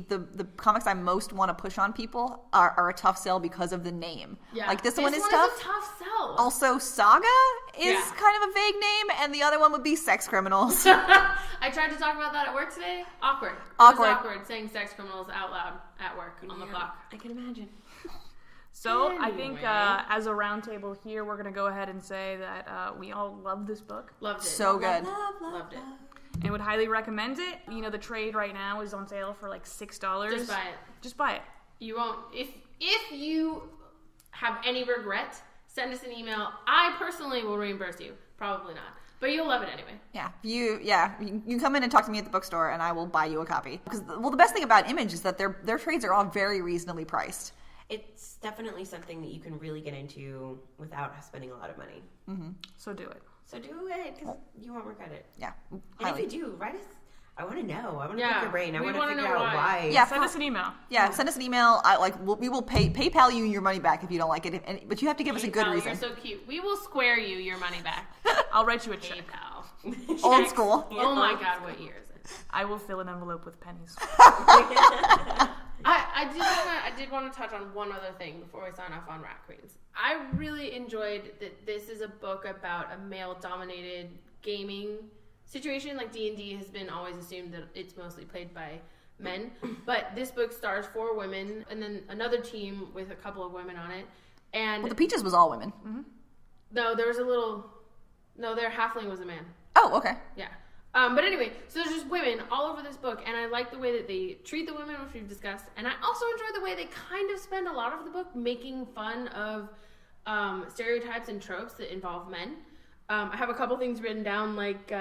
comics I most want to push on people are a tough sell because of the name. Yeah. Like this one is Is tough. a tough sell. Also, Saga is Yeah. kind of a vague name, and the other one would be Sex Criminals. I tried to talk about that at work today. Awkward. It Awkward. was awkward saying sex criminals out loud at work on the clock. I can imagine. So I think Anyway. as a roundtable here, we're going to go ahead and say that we all love this book Loved it. So good. Loved it. and would highly recommend it. You know, the trade right now is on sale for like $6. Just buy it. Just buy it. You won't. If you have any regret, send us an email. I personally will reimburse you. Probably not. But you'll love it anyway. Yeah, you come in and talk to me at the bookstore, and I will buy you a copy. Because the best thing about Image is that their trades are all very reasonably priced. It's definitely something that you can really get into without spending a lot of money. So do it. So do it because you won't regret it. Yeah, And highly. if you do, write us. I want to know. I want to Yeah, pick your brain. I we want to wanna figure know out why. why. Yeah, Send us an email. Yeah, send us an email. We will PayPal you your money back if you don't like it, but you have to give us a good PayPal, reason. You're so cute. We will square you your money back. I'll write you a check. PayPal. Old school. Oh my God, what year is it? I will fill an envelope with pennies. I did want to touch on one other thing before we sign off on Rat Queens. I really enjoyed that this is a book about a male-dominated gaming situation. Like D&D has been always assumed that it's mostly played by men, but this book stars 4 women and then another team with a couple of women on it. And Well, the Peaches was all women. no, their halfling was a man. Oh, okay. Yeah. But anyway, so there's just women all over this book, and I like the way that they treat the women, which we've discussed, and I also enjoy the way they kind of spend a lot of the book making fun of stereotypes and tropes that involve men. I have a couple things written down, like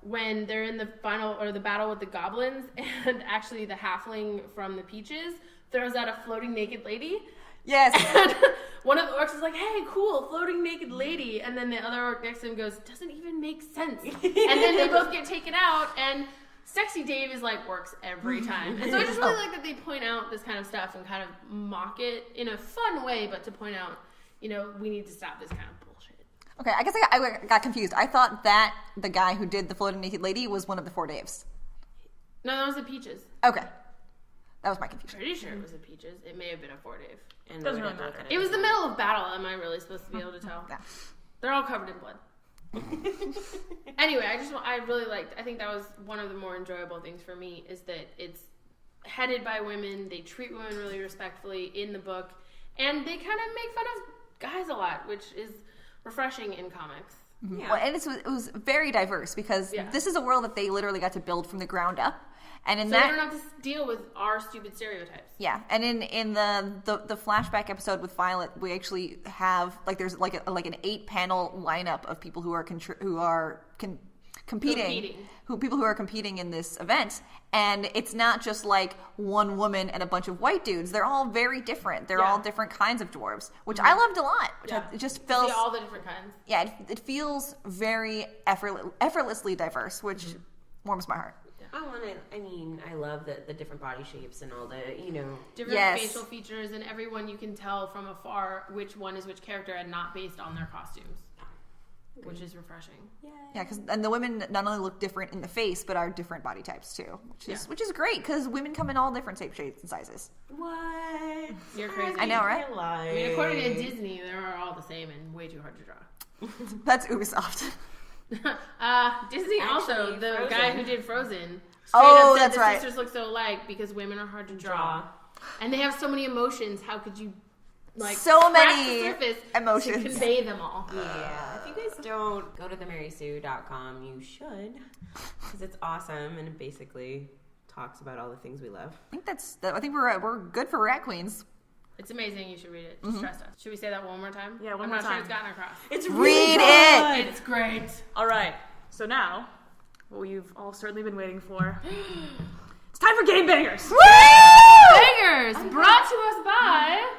when they're in the battle with the goblins, and actually the halfling from the Peaches throws out a floating naked lady. Yes. And one of the orcs is like, "Hey, cool, floating naked lady," and then the other orc next to him goes, "Doesn't even make sense." And then they both get taken out, and Sexy Dave is like, works every time. And so I just really like that they point out this kind of stuff and kind of mock it in a fun way, but to point out, we need to stop this kind of bullshit. Okay, I guess I got confused. I thought that the guy who did the floating naked lady was one of the 4 Daves. No, that was the Peaches. Okay. That was my confusion. Pretty sure it was the Peaches. It may have been a 4 Dave. And Doesn't we really have to look matter. at It was the middle of battle. Am I really supposed to be able to tell? Yeah. They're all covered in blood. Anyway, I really liked, I think that was one of the more enjoyable things for me, is that it's headed by women. They treat women really respectfully in the book, and they kind of make fun of guys a lot, which is refreshing in comics. Yeah. Well, and it was very diverse because Yeah. this is a world that they literally got to build from the ground up. And in So that, they don't have to deal with our stupid stereotypes. yeah, and in the flashback episode with Violet, we actually have there's like an 8-panel lineup of people who are competing. People who are competing in this event, and it's not just like one woman and a bunch of white dudes. They're all very different. They're all different kinds of dwarves, which I loved a lot. It just felt See all the different kinds. yeah, it feels very effortlessly diverse, which warms my heart. I love the different body shapes and all the, Different Yes. facial features, and everyone you can tell from afar which one is which character and not based on their costumes, which is refreshing. Yeah, and the women not only look different in the face, but are different body types too, which is great because women come in all different shapes and sizes. What? You're crazy. I know, right? I mean, according to Disney, they are all the same and way too hard to draw. That's Ubisoft. Disney also, Actually, the Frozen. guy who did Frozen, straight Oh, up said that's the right. sisters look so alike because women are hard to draw. And they have so many emotions. How could you, So scratch many the surface emotions. to convey them all? Yeah. If you guys don't go to themarysue.com, you should, because it's awesome and it basically talks about all the things we love. I think we're good for Rat Queens. It's amazing. You should read it. Just trust us. Should we say that one more time? Yeah, one I'm more not sure time. it's gotten across. It's Read it. It's great. All right. So now, what you've all certainly been waiting for. It's time for Gamebangers! Bangers brought to us by.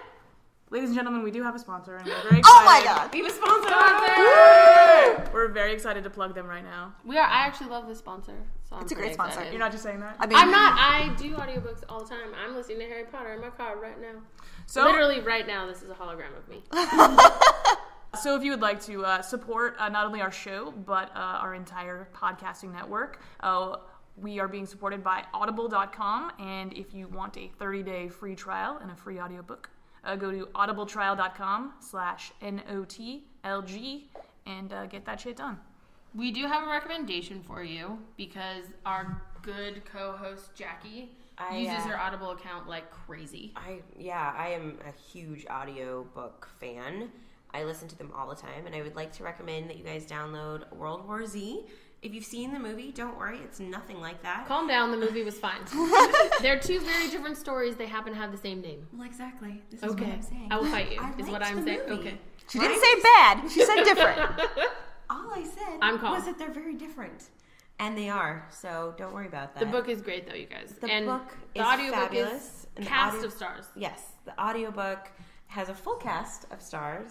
Ladies and gentlemen, we do have a sponsor, and we're very excited. Oh my god! We have a sponsor. We're very excited to plug them right now. We are. I actually love this sponsor. So It's a great sponsor. You're not just saying that? I mean, I'm not. I do audiobooks all the time. I'm listening to Harry Potter in my car right now. So, Literally right now, this is a hologram of me. So if you would like to support not only our show, but our entire podcasting network, we are being supported by audible.com. And if you want a 30-day free trial and a free audiobook, go to audibletrial.com/NOTLG and get that shit done. We do have a recommendation for you because our good co-host Jackie uses her Audible account like crazy. I am a huge audiobook fan. I listen to them all the time, and I would like to recommend that you guys download World War Z. If you've seen the movie, don't worry, it's nothing like that. Calm down, the movie was fine. They're two very different stories. They happen to have the same name. Well, exactly. This is what I'm saying. I will fight you, is what I'm saying. Movie. Okay. She didn't say bad. She said different. All I said was that they're very different. And they are, so don't worry about that. The book is great, though, you guys. The book is audiobook fabulous. Is cast of stars. Yes, the audiobook has a full cast of stars.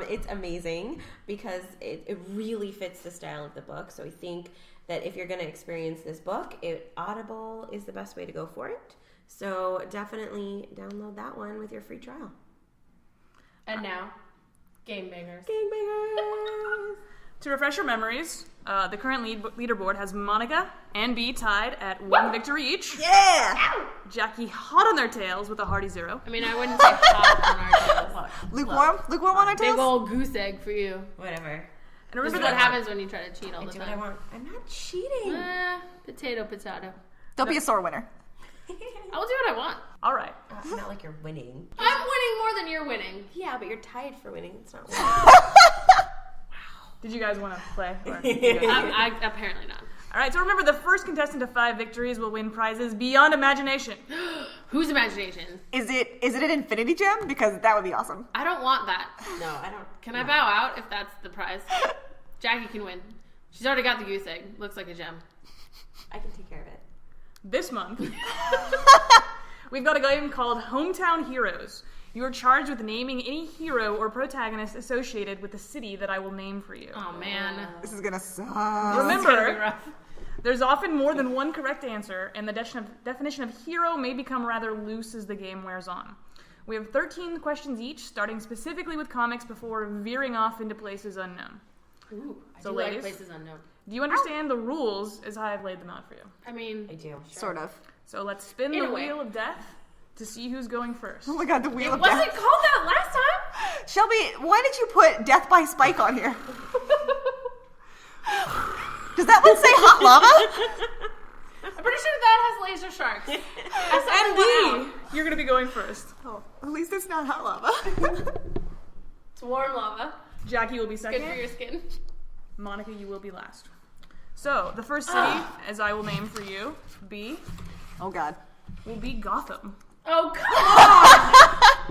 It's amazing because it really fits the style of the book. So I think that if you're going to experience this book, Audible is the best way to go for it. So definitely download that one with your free trial. And now, Gamebangers. Gamebangers! To refresh your memories, the current leaderboard has Monica and B tied at 1 victory each. Yeah! Jackie hot on their tails with a hearty 0. I mean, I wouldn't say hot on our tails. Lukewarm? Lukewarm on our tails? Big old goose egg for you. Whatever. And This remember is what that happens when you try to cheat all the Do time. what I want. I'm not cheating. Potato. Don't be a sore winner. I will do what I want. All right. Not like you're winning. I'm winning more than you're winning. Yeah, but you're tied for winning. It's not winning. Did you guys want to play? Or I apparently not. All right, so remember, the first contestant to 5 victories will win prizes beyond imagination. Whose imagination? Is it an infinity gem? Because that would be awesome. I don't want that. No, I don't. Can I bow out if that's the prize? Jackie can win. She's already got the goose egg. Looks like a gem. I can take care of it. This month, we've got a game called Hometown Heroes. You are charged with naming any hero or protagonist associated with the city that I will name for you. Oh, man. This is gonna suck. It's gonna be Remember, rough. there's often more than one correct answer, and the definition of hero may become rather loose as the game wears on. We have 13 questions each, starting specifically with comics before veering off into places unknown. Ooh, I So do ladies, like places unknown. do you understand the rules as I have laid them out for you? I mean, I do. Sure. Sort of. So let's spin In the a way. wheel of death to see who's going first. Oh my god, the wheel of wasn't death. called that last time? Shelby, why did you put death by spike on here? Does that one say hot lava? I'm pretty sure that has laser sharks. And B, you're going to be going first. Oh, at least it's not hot lava. It's warm lava. Jackie will be Good second. for your skin. Monica, you will be last. So, the first city, as I will name for you, B, Oh god. will be Gotham. Oh, come on!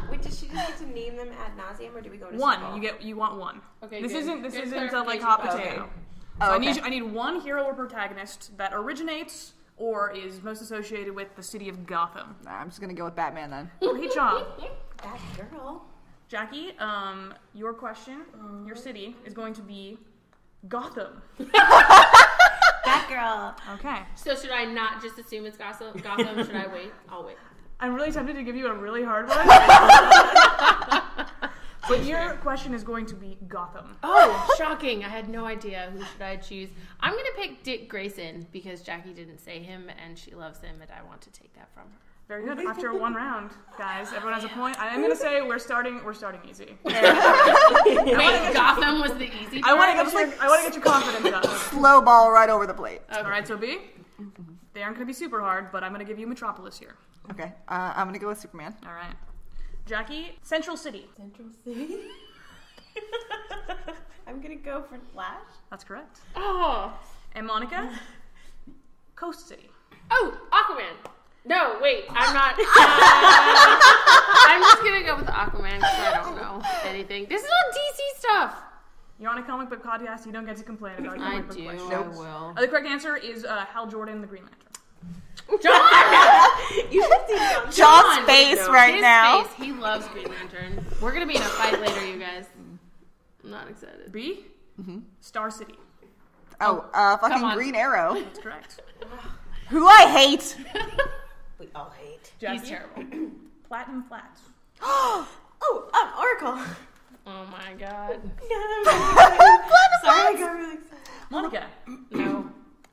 Wait, does she just get to name them ad nauseum, or do we go to One. circle? You want one. Okay, This good. isn't Good like hot clarification. potato. Okay. So Oh, I need one hero or protagonist that originates or is most associated with the city of Gotham. Nah, I'm just gonna go with Batman then. Great job. That girl. Jackie, your question, your city, is going to be Gotham. That girl. Okay. So should I not just assume it's Gotham? Should I wait? I'll wait. I'm really tempted to give you a really hard one. But your question is going to be Gotham. Oh, shocking. I had no idea. Who should I choose? I'm going to pick Dick Grayson because Jackie didn't say him and she loves him and I want to take that from her. Very good. After one round, guys, everyone has a point. I'm going to say we're starting easy. Wait, Gotham was the easy part? I want to get your confidence up. Slow ball right over the plate. All right, so B, they aren't going to be super hard, but I'm going to give you Metropolis here. Okay, I'm gonna go with Superman. All right. Jackie, Central City. Central City. I'm gonna go for Flash. That's correct. Oh. And Monica, Coast City. Oh, Aquaman. No, wait, I'm not. I'm just going to go with Aquaman because I don't know anything. This is all DC stuff. You're on a comic book podcast. You don't get to complain about I comic book do. questions. I will. The correct answer is Hal Jordan, the Green Lantern. John! You should see John. John's face no. right His now. face, he loves Green Lantern. We're going to be in a fight later, you guys. I'm not excited. B, Star City. Fucking on. Green Arrow. That's correct. Who I hate. We all hate. Jackie, He's terrible. Platinum Flats. Oh, Oracle. Oh my god. Sorry, I got really excited. Monica. No.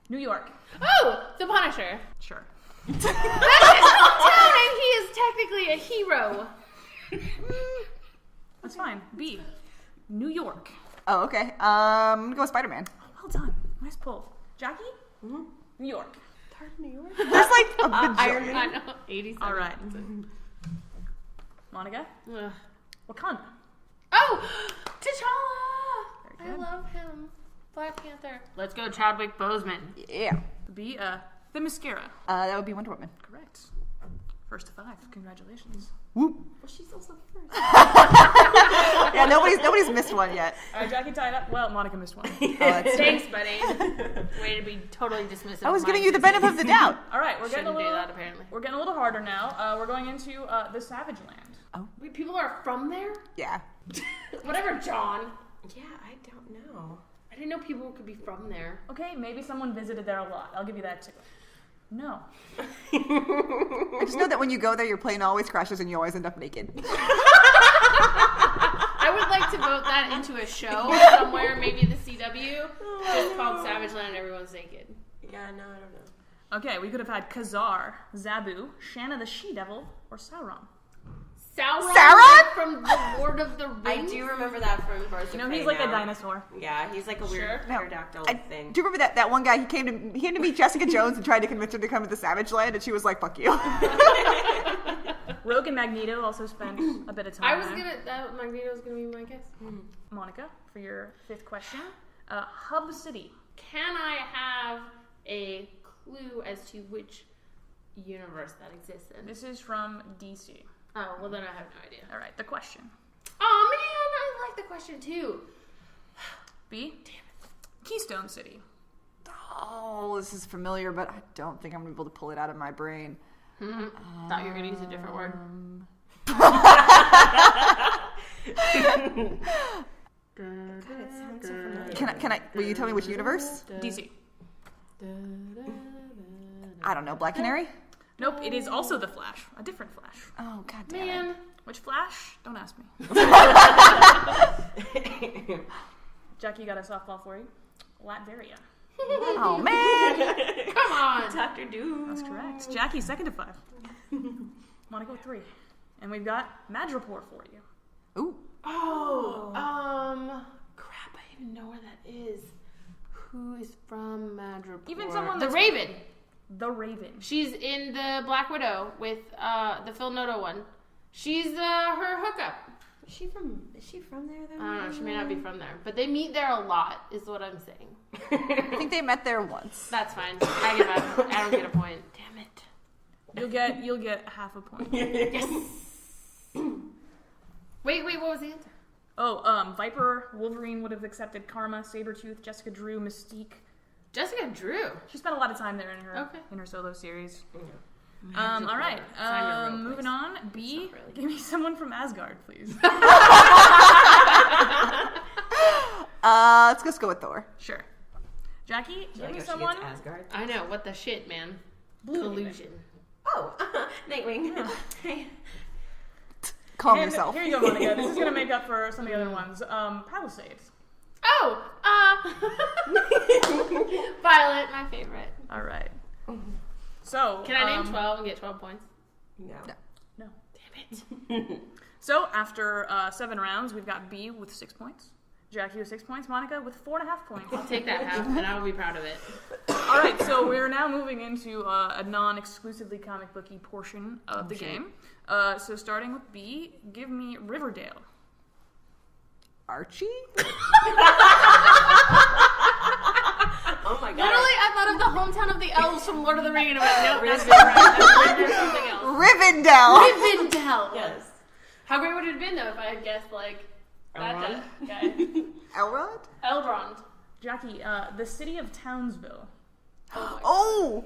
New York. Oh, the Punisher. Sure. That's his hometown, and he is technically a hero. That's fine. B. New York. Oh, okay. I'm gonna go with Spider-Man. Well done. Nice pull. Jackie? Mm-hmm. New York. New York. There's like a bajillion. Iron I Man. know. 87. All right. Monica? Ugh. Wakanda. Oh, T'Challa. Very I good. love him. Black Panther. Let's go, Chadwick Boseman. Yeah. B. The mascara. That would be Wonder Woman. Correct. First to 5. Congratulations. Whoop. Well, she's also first. Yeah, nobody's missed one yet. All right, Jackie tied up. Well, Monica missed one. Oh, that's Thanks, buddy. Way to be totally dismissive. I was of giving my you the benefit of the doubt. All right, we're getting Shouldn't a do little. that, apparently. We're getting a little harder now. We're going into the Savage Land. Wait, people are from there? Yeah. Whatever, John. Yeah, I don't know. I didn't know people could be from there. Okay, maybe someone visited there a lot. I'll give you that too. No. I just know that when you go there, your plane always crashes and you always end up naked. I would like to vote that into a show somewhere, maybe the CW, just called Savage Land and everyone's naked. Yeah, no, I don't know. Okay, we could have had Khazar, Zabu, Shanna the She-Devil, or Sauron. Sauron from the Lord of the I Rings? do remember that from Birds of You know, Prey he's like a now. dinosaur. Yeah, he's like a weird Sure. pterodactyl thing. Do you remember that one guy? He came to meet Jessica Jones and tried to convince her to come to the Savage Land, and she was like, "Fuck you." Rogue and Magneto also spent a bit of time I was there. Magneto was gonna be my guess. Monica, for your 5th question. Hub City. Can I have a clue as to which universe that exists in? This is from DC. Oh, well then I have no idea. All right, the question. Oh man, I like the question too. B. Damn it. Keystone City. Oh, this is familiar, but I don't think I'm gonna be able to pull it out of my brain. Thought you were gonna use a different word. It sounds so familiar. Can I? Will you tell me which universe? DC. I don't know. Black Canary. Nope, it is also the Flash. A different Flash. Oh God damn it. Man, Which Flash? Don't ask me. Jackie got a softball for you. Latveria. Oh man. come on. Dr. Doom. That's correct. Jackie, 2nd to 5. Monica with 3. And we've got Madripoor for you. Ooh. Oh, crap, I even know where that is. Who is from Madripoor? Even someone The that's- Raven. The Raven. She's in the Black Widow with the Phil Noto one. She's her hookup. Is she from there though? I don't know. She may not be from there, but they meet there a lot. Is what I'm saying. I think they met there once. That's fine. I give up. I don't get a point. Damn it. You'll get half a point. Yes. Wait. What was the answer? Oh, Viper, Wolverine would have accepted Karma, Sabretooth, Jessica Drew, Mystique. Jessica Drew. She spent a lot of time there Okay. in her solo series. Yeah. All right. Sign real Moving quick. on. B. Not really. Give me someone from Asgard, please. Let's just go with Thor. Sure. Jackie, give me Like, someone. Asgard. I know. What the shit, man. Blue Collusion. Oh, Nightwing. Calm And yourself. here you go, Monica. This is gonna make up for some of the other ones. Palisades. Oh, Violet, my favorite. All right. So Can I name 12 and get 12 points? No. No. Damn it. So after 7 rounds, we've got B with 6 points, Jackie with 6 points, Monica with 4.5 points. I'll take that half, and I will be proud of it. All right, so we're now moving into a non-exclusively comic booky portion of the game. So starting with B, give me Riverdale. Archie? Oh my god. Literally, I thought of the hometown of the elves from Lord of the Rings, and I'm like, nope, that's not right. That's something else. Rivendell. Rivendell. Yes. How great would it have been, though, if I had guessed, like, that guy? Elrond? Elrond. Jackie, the city of Townsville. Oh!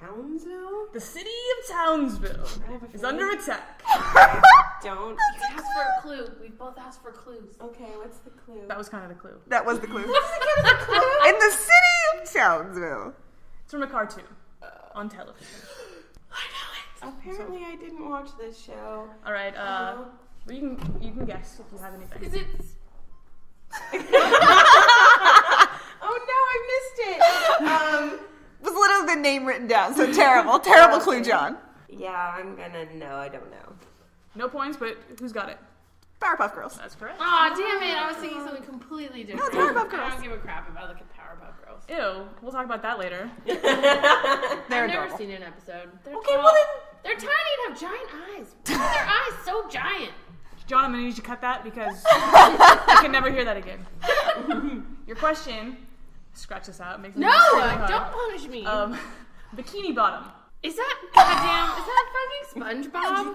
Townsville? The city of Townsville is under attack. Don't. Ask for a clue. We both asked for clues. Okay, what's the clue? That was kind of the clue. That was the clue. In the city of Townsville. It's from a cartoon on television. I know it. Apparently, I didn't watch this show. All right, But you can guess if you have anything. Is it? Oh no, I missed it. Was literally the name written down, so terrible clue, John. Yeah, I'm gonna know. I don't know. No points, but who's got it? Powerpuff Girls. That's correct. Aw, damn it! I was thinking something completely different. No, it's Powerpuff Girls. I don't give a crap about the Powerpuff Girls. Ew. We'll talk about that later. They're I've never adorable. seen an episode. They're Okay, tall. well They're tiny and have giant eyes. Why are their eyes so giant? John, I'm gonna need you to cut that because I can never hear that again. Your question. Scratch this out. It makes it No! extremely hard. Don't punish me. Bikini Bottom. Is that fucking SpongeBob?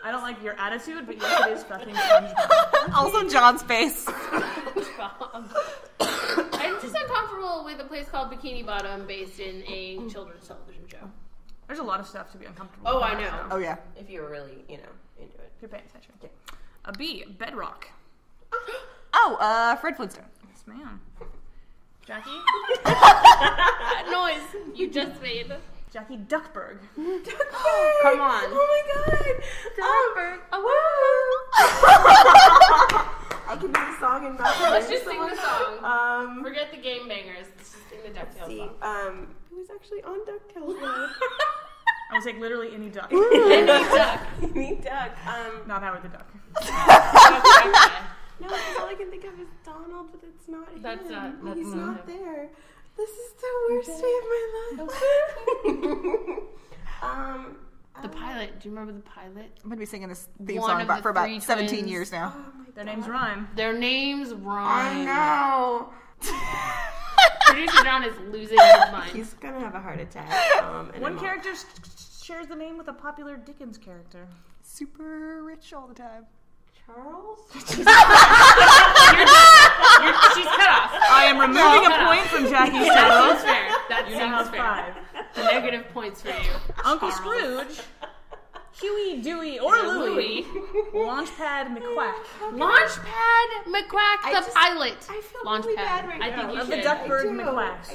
I don't like your attitude, but yes, it is fucking SpongeBob. Also John's face. SpongeBob. I'm just uncomfortable with a place called Bikini Bottom based in a children's television show. There's a lot of stuff to be uncomfortable Oh, with. I know. Oh yeah. If you were really, into it. If you're paying attention. Okay. A B. Bedrock. Oh, Fred Flintstone. Yes, ma'am. Jackie? That noise you just made. Jackie Duckburg. Come on. Oh my god. Duckburg. I can do the song and not Let's just sing the song. Um, Forget the Gamebangers. Let's just sing the DuckTales see. song. Who was actually on DuckTales though? I would take literally any duck. Any duck. Me Duck. Not Howard the Duck. Okay. No, because all I can think of is Donald, but it's not him. That's not- He's that's not not there. This is the worst day of my life. The pilot. Do you remember the pilot? I'm gonna be singing this theme One song of the for about three 17 twins. years now. Oh my Their names rhyme. Their names I rhyme. know. Producer John is losing his mind. He's gonna have a heart attack. And One I'm character shares the name with a popular Dickens character. Super rich all the time. Charles? She's cut off. I am removing a point from Jackie's That total. seems fair. That You now seems have fair. 5. The negative points for you. Uncle Charles. Scrooge, Huey, Dewey, or Louie, Launchpad McQuack. Launchpad McQuack the pilot. I feel Launchpad. really bad right I now. think you Of the should. Duckburg do. McQuacks.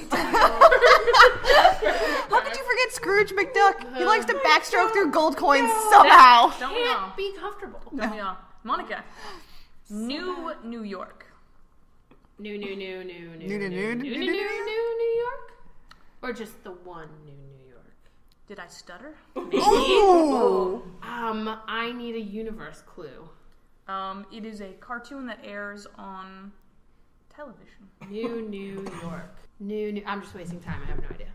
How could you forget Scrooge McDuck? He likes to backstroke through gold coins somehow. Don't we all? Can't be comfortable. Don't we all? Monica. New York. New New York? Or just the one New York? Did I stutter? Ooh. I need a universe clue. It is a cartoon that airs on television. New York. I'm just wasting time. I have no idea.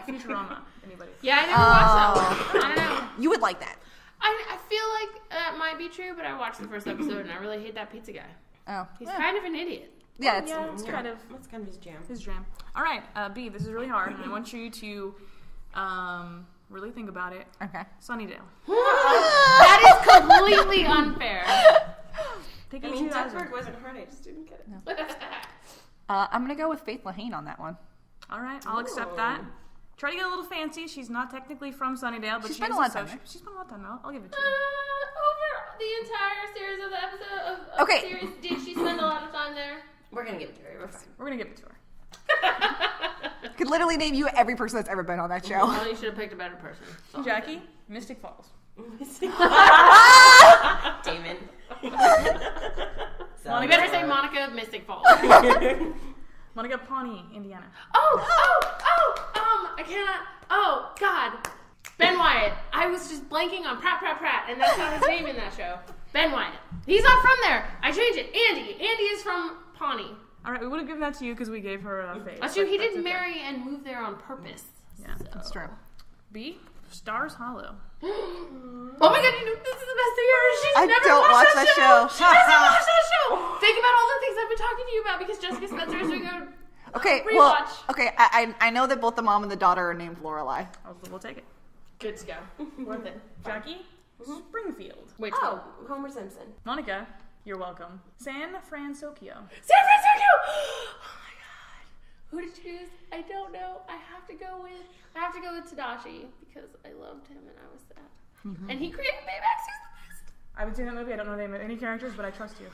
Futurama. Anybody? Yeah, I never watched that one. I don't know. You would like that. I feel like that might be true, but I watched the first episode and I really hate that pizza guy. Oh. He's kind of an idiot. Yeah, it's Yeah, it's kind of That's kind of his jam. his jam. All right, B. This is really hard, and I want you to really think about it. okay. Sunnydale. That is completely unfair. Take I it mean, 2000. Duckburg wasn't hard. I just didn't get it. I'm gonna go with Faith Lahane on that one. All right, I'll accept that. Try to get a little fancy. She's not technically from Sunnydale, but She she spent is a lot of time associ- there. She spent a lot of time there. I'll give it to you. Over the entire series of the episode of Okay. series, did she spend a lot of time there? We're gonna give it to her. We're fine. We're gonna give it to her. Could literally name you every person that's ever been on that show. Well, you should have picked a better person. So. Jackie, Mystic Falls. Damon. So, You better say Monica Mystic Falls. Monica, Pawnee, Indiana. I cannot. Oh, God. Ben Wyatt. I was just blanking on Pratt, and that's not his name in that show. Ben Wyatt. He's not from there. I changed it. Andy. Andy is from Pawnee. All right, we would have given that to you because we gave her a face. That's true. He That's didn't okay. marry and move there on purpose. Yeah, That's true. B. Stars Hollow. Oh my God, this is the best thing ever. She's I never don't watched watch that that show. show. She doesn't watch that show. Think about all the things I've been talking to you about because Jessica Spencer is doing a Okay, rewatch. well, okay. I know that both the mom and the daughter are named Lorelai. We'll take it. Good to go. Worth it. Jackie, Springfield. Wait, Oh, Homer Simpson. Monica, you're welcome. San Francisco. San Francisco! Oh my God. Who to choose? I don't know. I have to go with Tadashi because I loved him and I was sad. Mm-hmm. And he created Baymax. He's the best. I haven't seen that movie. I don't know the name of any characters, but I trust you.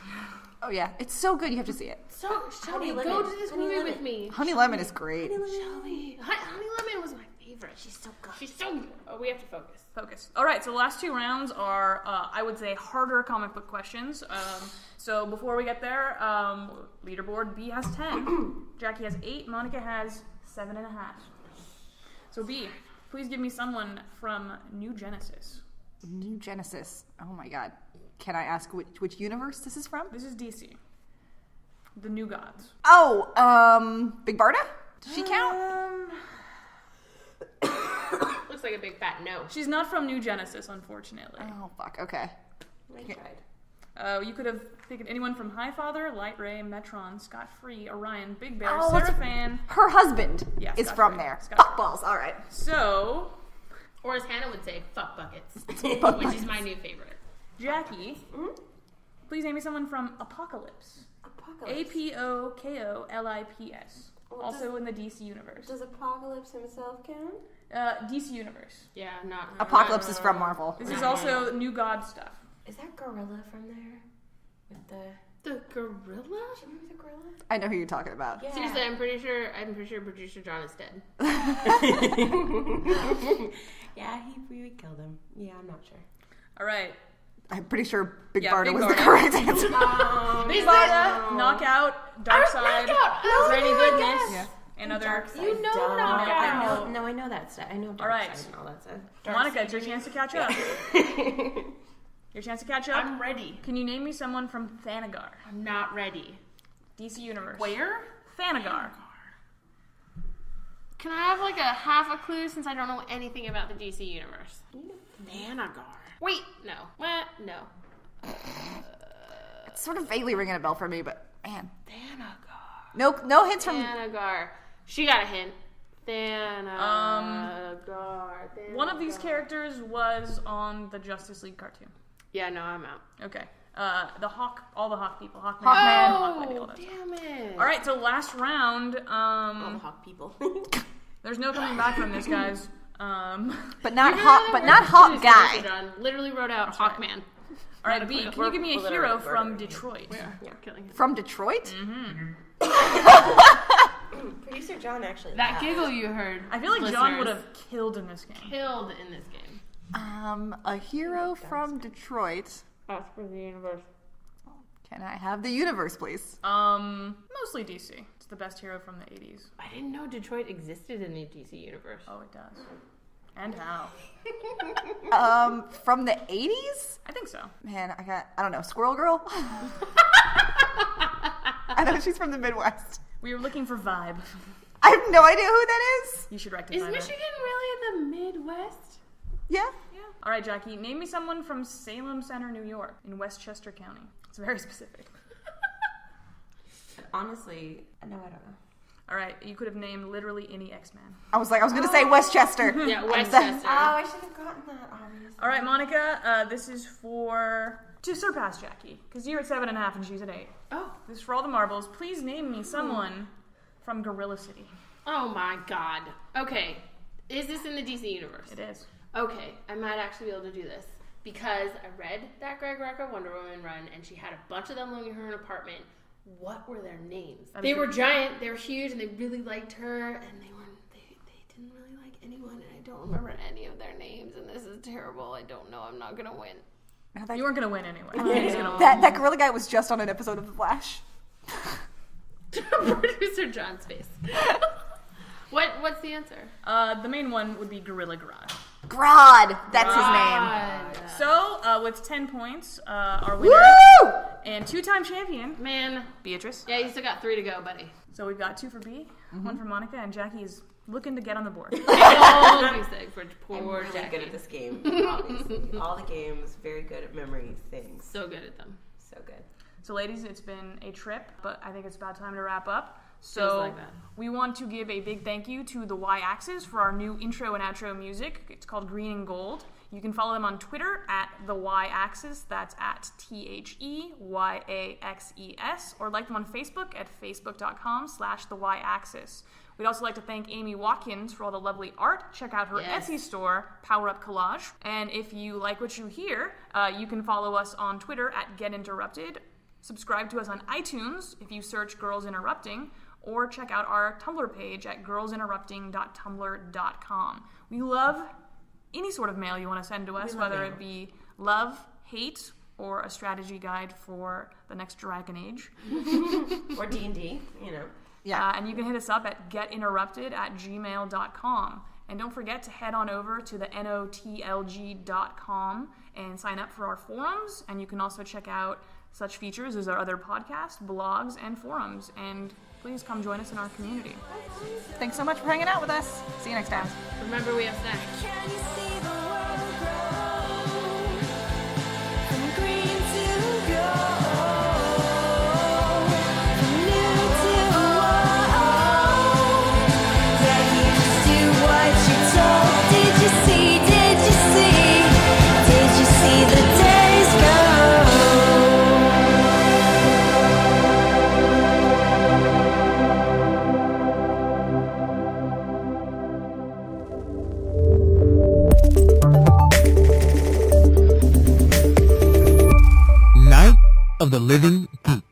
Oh yeah, it's so good. You have to see it. So, Shelby, Honey go Lemon. to this Honey movie Lemon. with me. Honey Lemon is great. Shelby. Honey Lemon was my favorite. favorite. She's so good. She's so good. Oh, we have to focus. Focus. All right, so the last 2 rounds are, I would say, harder comic book questions. So before we get there, leaderboard, B has 10, Jackie has 8, Monica has 7.5. So B, please give me someone from New Genesis. New Genesis. Oh my god. Can I ask which universe this is from? This is DC. The New Gods. Oh, Big Barda? Does she count? Looks like a big fat no. She's not from New Genesis, unfortunately. Oh, fuck. Okay. I tried. You could have taken anyone from Highfather, Light Ray, Metron, Scott Free, Orion, Big Bear, Oh, what's- Seraphan. Her husband Yeah, is Scott from Free. there. Scott Fuck Free. balls. All right. So, Or as Hannah would say, fuck buckets. Fuck Which is my new favorite. Jackie, please name me someone from Apocalypse. Apocalypse. Apocalyps. Well, Also in the DC universe. Does Apocalypse himself count? DC universe. Yeah, not... Apocalypse is from Marvel. This is also New God stuff. Is that Gorilla from there? With the... The gorilla? Do you remember the gorilla? I know who you're talking about. Yeah. Seriously, I'm pretty sure producer John is dead. Yeah, we killed him. Yeah, I'm not sure. All right. I'm pretty sure Big Yeah, Barda Big was the Barda. correct answer. Big Barda, Knockout, Darkseid, Granny Goodness, Yeah. and other. Darkseid, You know duh. Knockout. I know that stuff. I know Darkseid All right. and all that stuff. Monica, it's your chance to catch up. Your chance to catch up. I'm ready. Can you name me someone from Thanagar? I'm not ready. DC universe. Where? Thanagar. Can I have like a half a clue since I don't know anything about the DC universe? Thanagar. Wait, no. What? No. It's sort of vaguely ringing a bell for me, but man. Thanagar. No hints from... Thanagar. She got a hint. Thanagar. One of these characters was on the Justice League cartoon. Yeah, no, I'm out. Okay. The Hawk, all the Hawk people. Hawkman, Hawkman, all that stuff. Damn it. All right, so last round. All the hawk people. There's no coming back from this, guys. But not Hawk Guy. John literally wrote out Hawkman. All right, B, can you give me a We're hero literally from murdering Detroit? We're killing him. From Detroit? Producer John actually. That laughed. giggle you heard. I feel like John listeners, would have killed in this game. killed in this game. A hero from Detroit. That's for the universe. Can I have the universe, please? Mostly DC. It's the best hero from the 80s. I didn't know Detroit existed in the DC universe. Oh, it does. And how? From the 80s? I think so. Man, I don't know, Squirrel Girl? I know she's from the Midwest. We were looking for vibe. I have no idea who that is. You should rectify Is that. Michigan really in the Midwest? Yeah. Yeah. All right, Jackie, name me someone from Salem Center, New York, in Westchester County. It's very specific. Honestly, no, I don't know. All right, you could have named literally any X-Man. I was going to say Westchester. Yeah, Westchester. Oh, I should have gotten that, obviously. All right, Monica, this is to surpass Jackie, because you're at 7.5 and she's at 8. Oh. This is for all the marbles. Please name me someone from Gorilla City. Oh my god. Okay. Is this in the DC universe? It is. Okay, I might actually be able to do this. Because I read that Greg Rucka Wonder Woman run, and she had a bunch of them living in her apartment. What were their names? They were giant, they were huge, and they really liked her, and they didn't really like anyone, and I don't remember any of their names, and this is terrible. I don't know. I'm not gonna win. You weren't going to win anyway. He's gonna win. That gorilla guy was just on an episode of The Flash. Producer John's face. What's the answer? The main one would be Gorilla Grodd. Grodd. That's his name. So, with 10 points, our winner Woo! and 2-time champion, Man. Beatrice. Yeah, you still got 3 to go, buddy. So we've got 2 for B, 1 for Monica, and Jackie is looking to get on the board. Oh, be sick for I'm poor really Jackie. good at this game, obviously. All the games, very good at memory things. So good at them. So good. So, ladies, it's been a trip, but I think it's about time to wrap up. Feels So, like that. we want to give a big thank you to the Y-Axis for our new intro and outro music. It's called Green and Gold. You can follow them on Twitter at the Y-Axis. That's at THEYAXES. Or like them on Facebook at facebook.com/the Y-Axis. We'd also like to thank Amy Watkins for all the lovely art. Check out her Yes. Etsy store, Power Up Collage. And if you like what you hear, you can follow us on Twitter at Get Interrupted. Subscribe to us on iTunes if you search Girls Interrupting, or check out our Tumblr page at girlsinterrupting.tumblr.com. We love any sort of mail you want to send to us, whether it be love, hate, or a strategy guide for the next Dragon Age. Or D&D, you know. Yeah. And you can hit us up at getinterrupted@gmail.com. And don't forget to head on over to the notlg.com and sign up for our forums. And you can also check out such features as our other podcasts, blogs, and forums. And please come join us in our community. Thanks so much for hanging out with us. See you next time. Remember, we have snacks. Can you see the world grow from green to gold, from new to old? Yeah, you just do what you're told. Did you see? Did you see? Did you see the days go? Night of the Living Geek.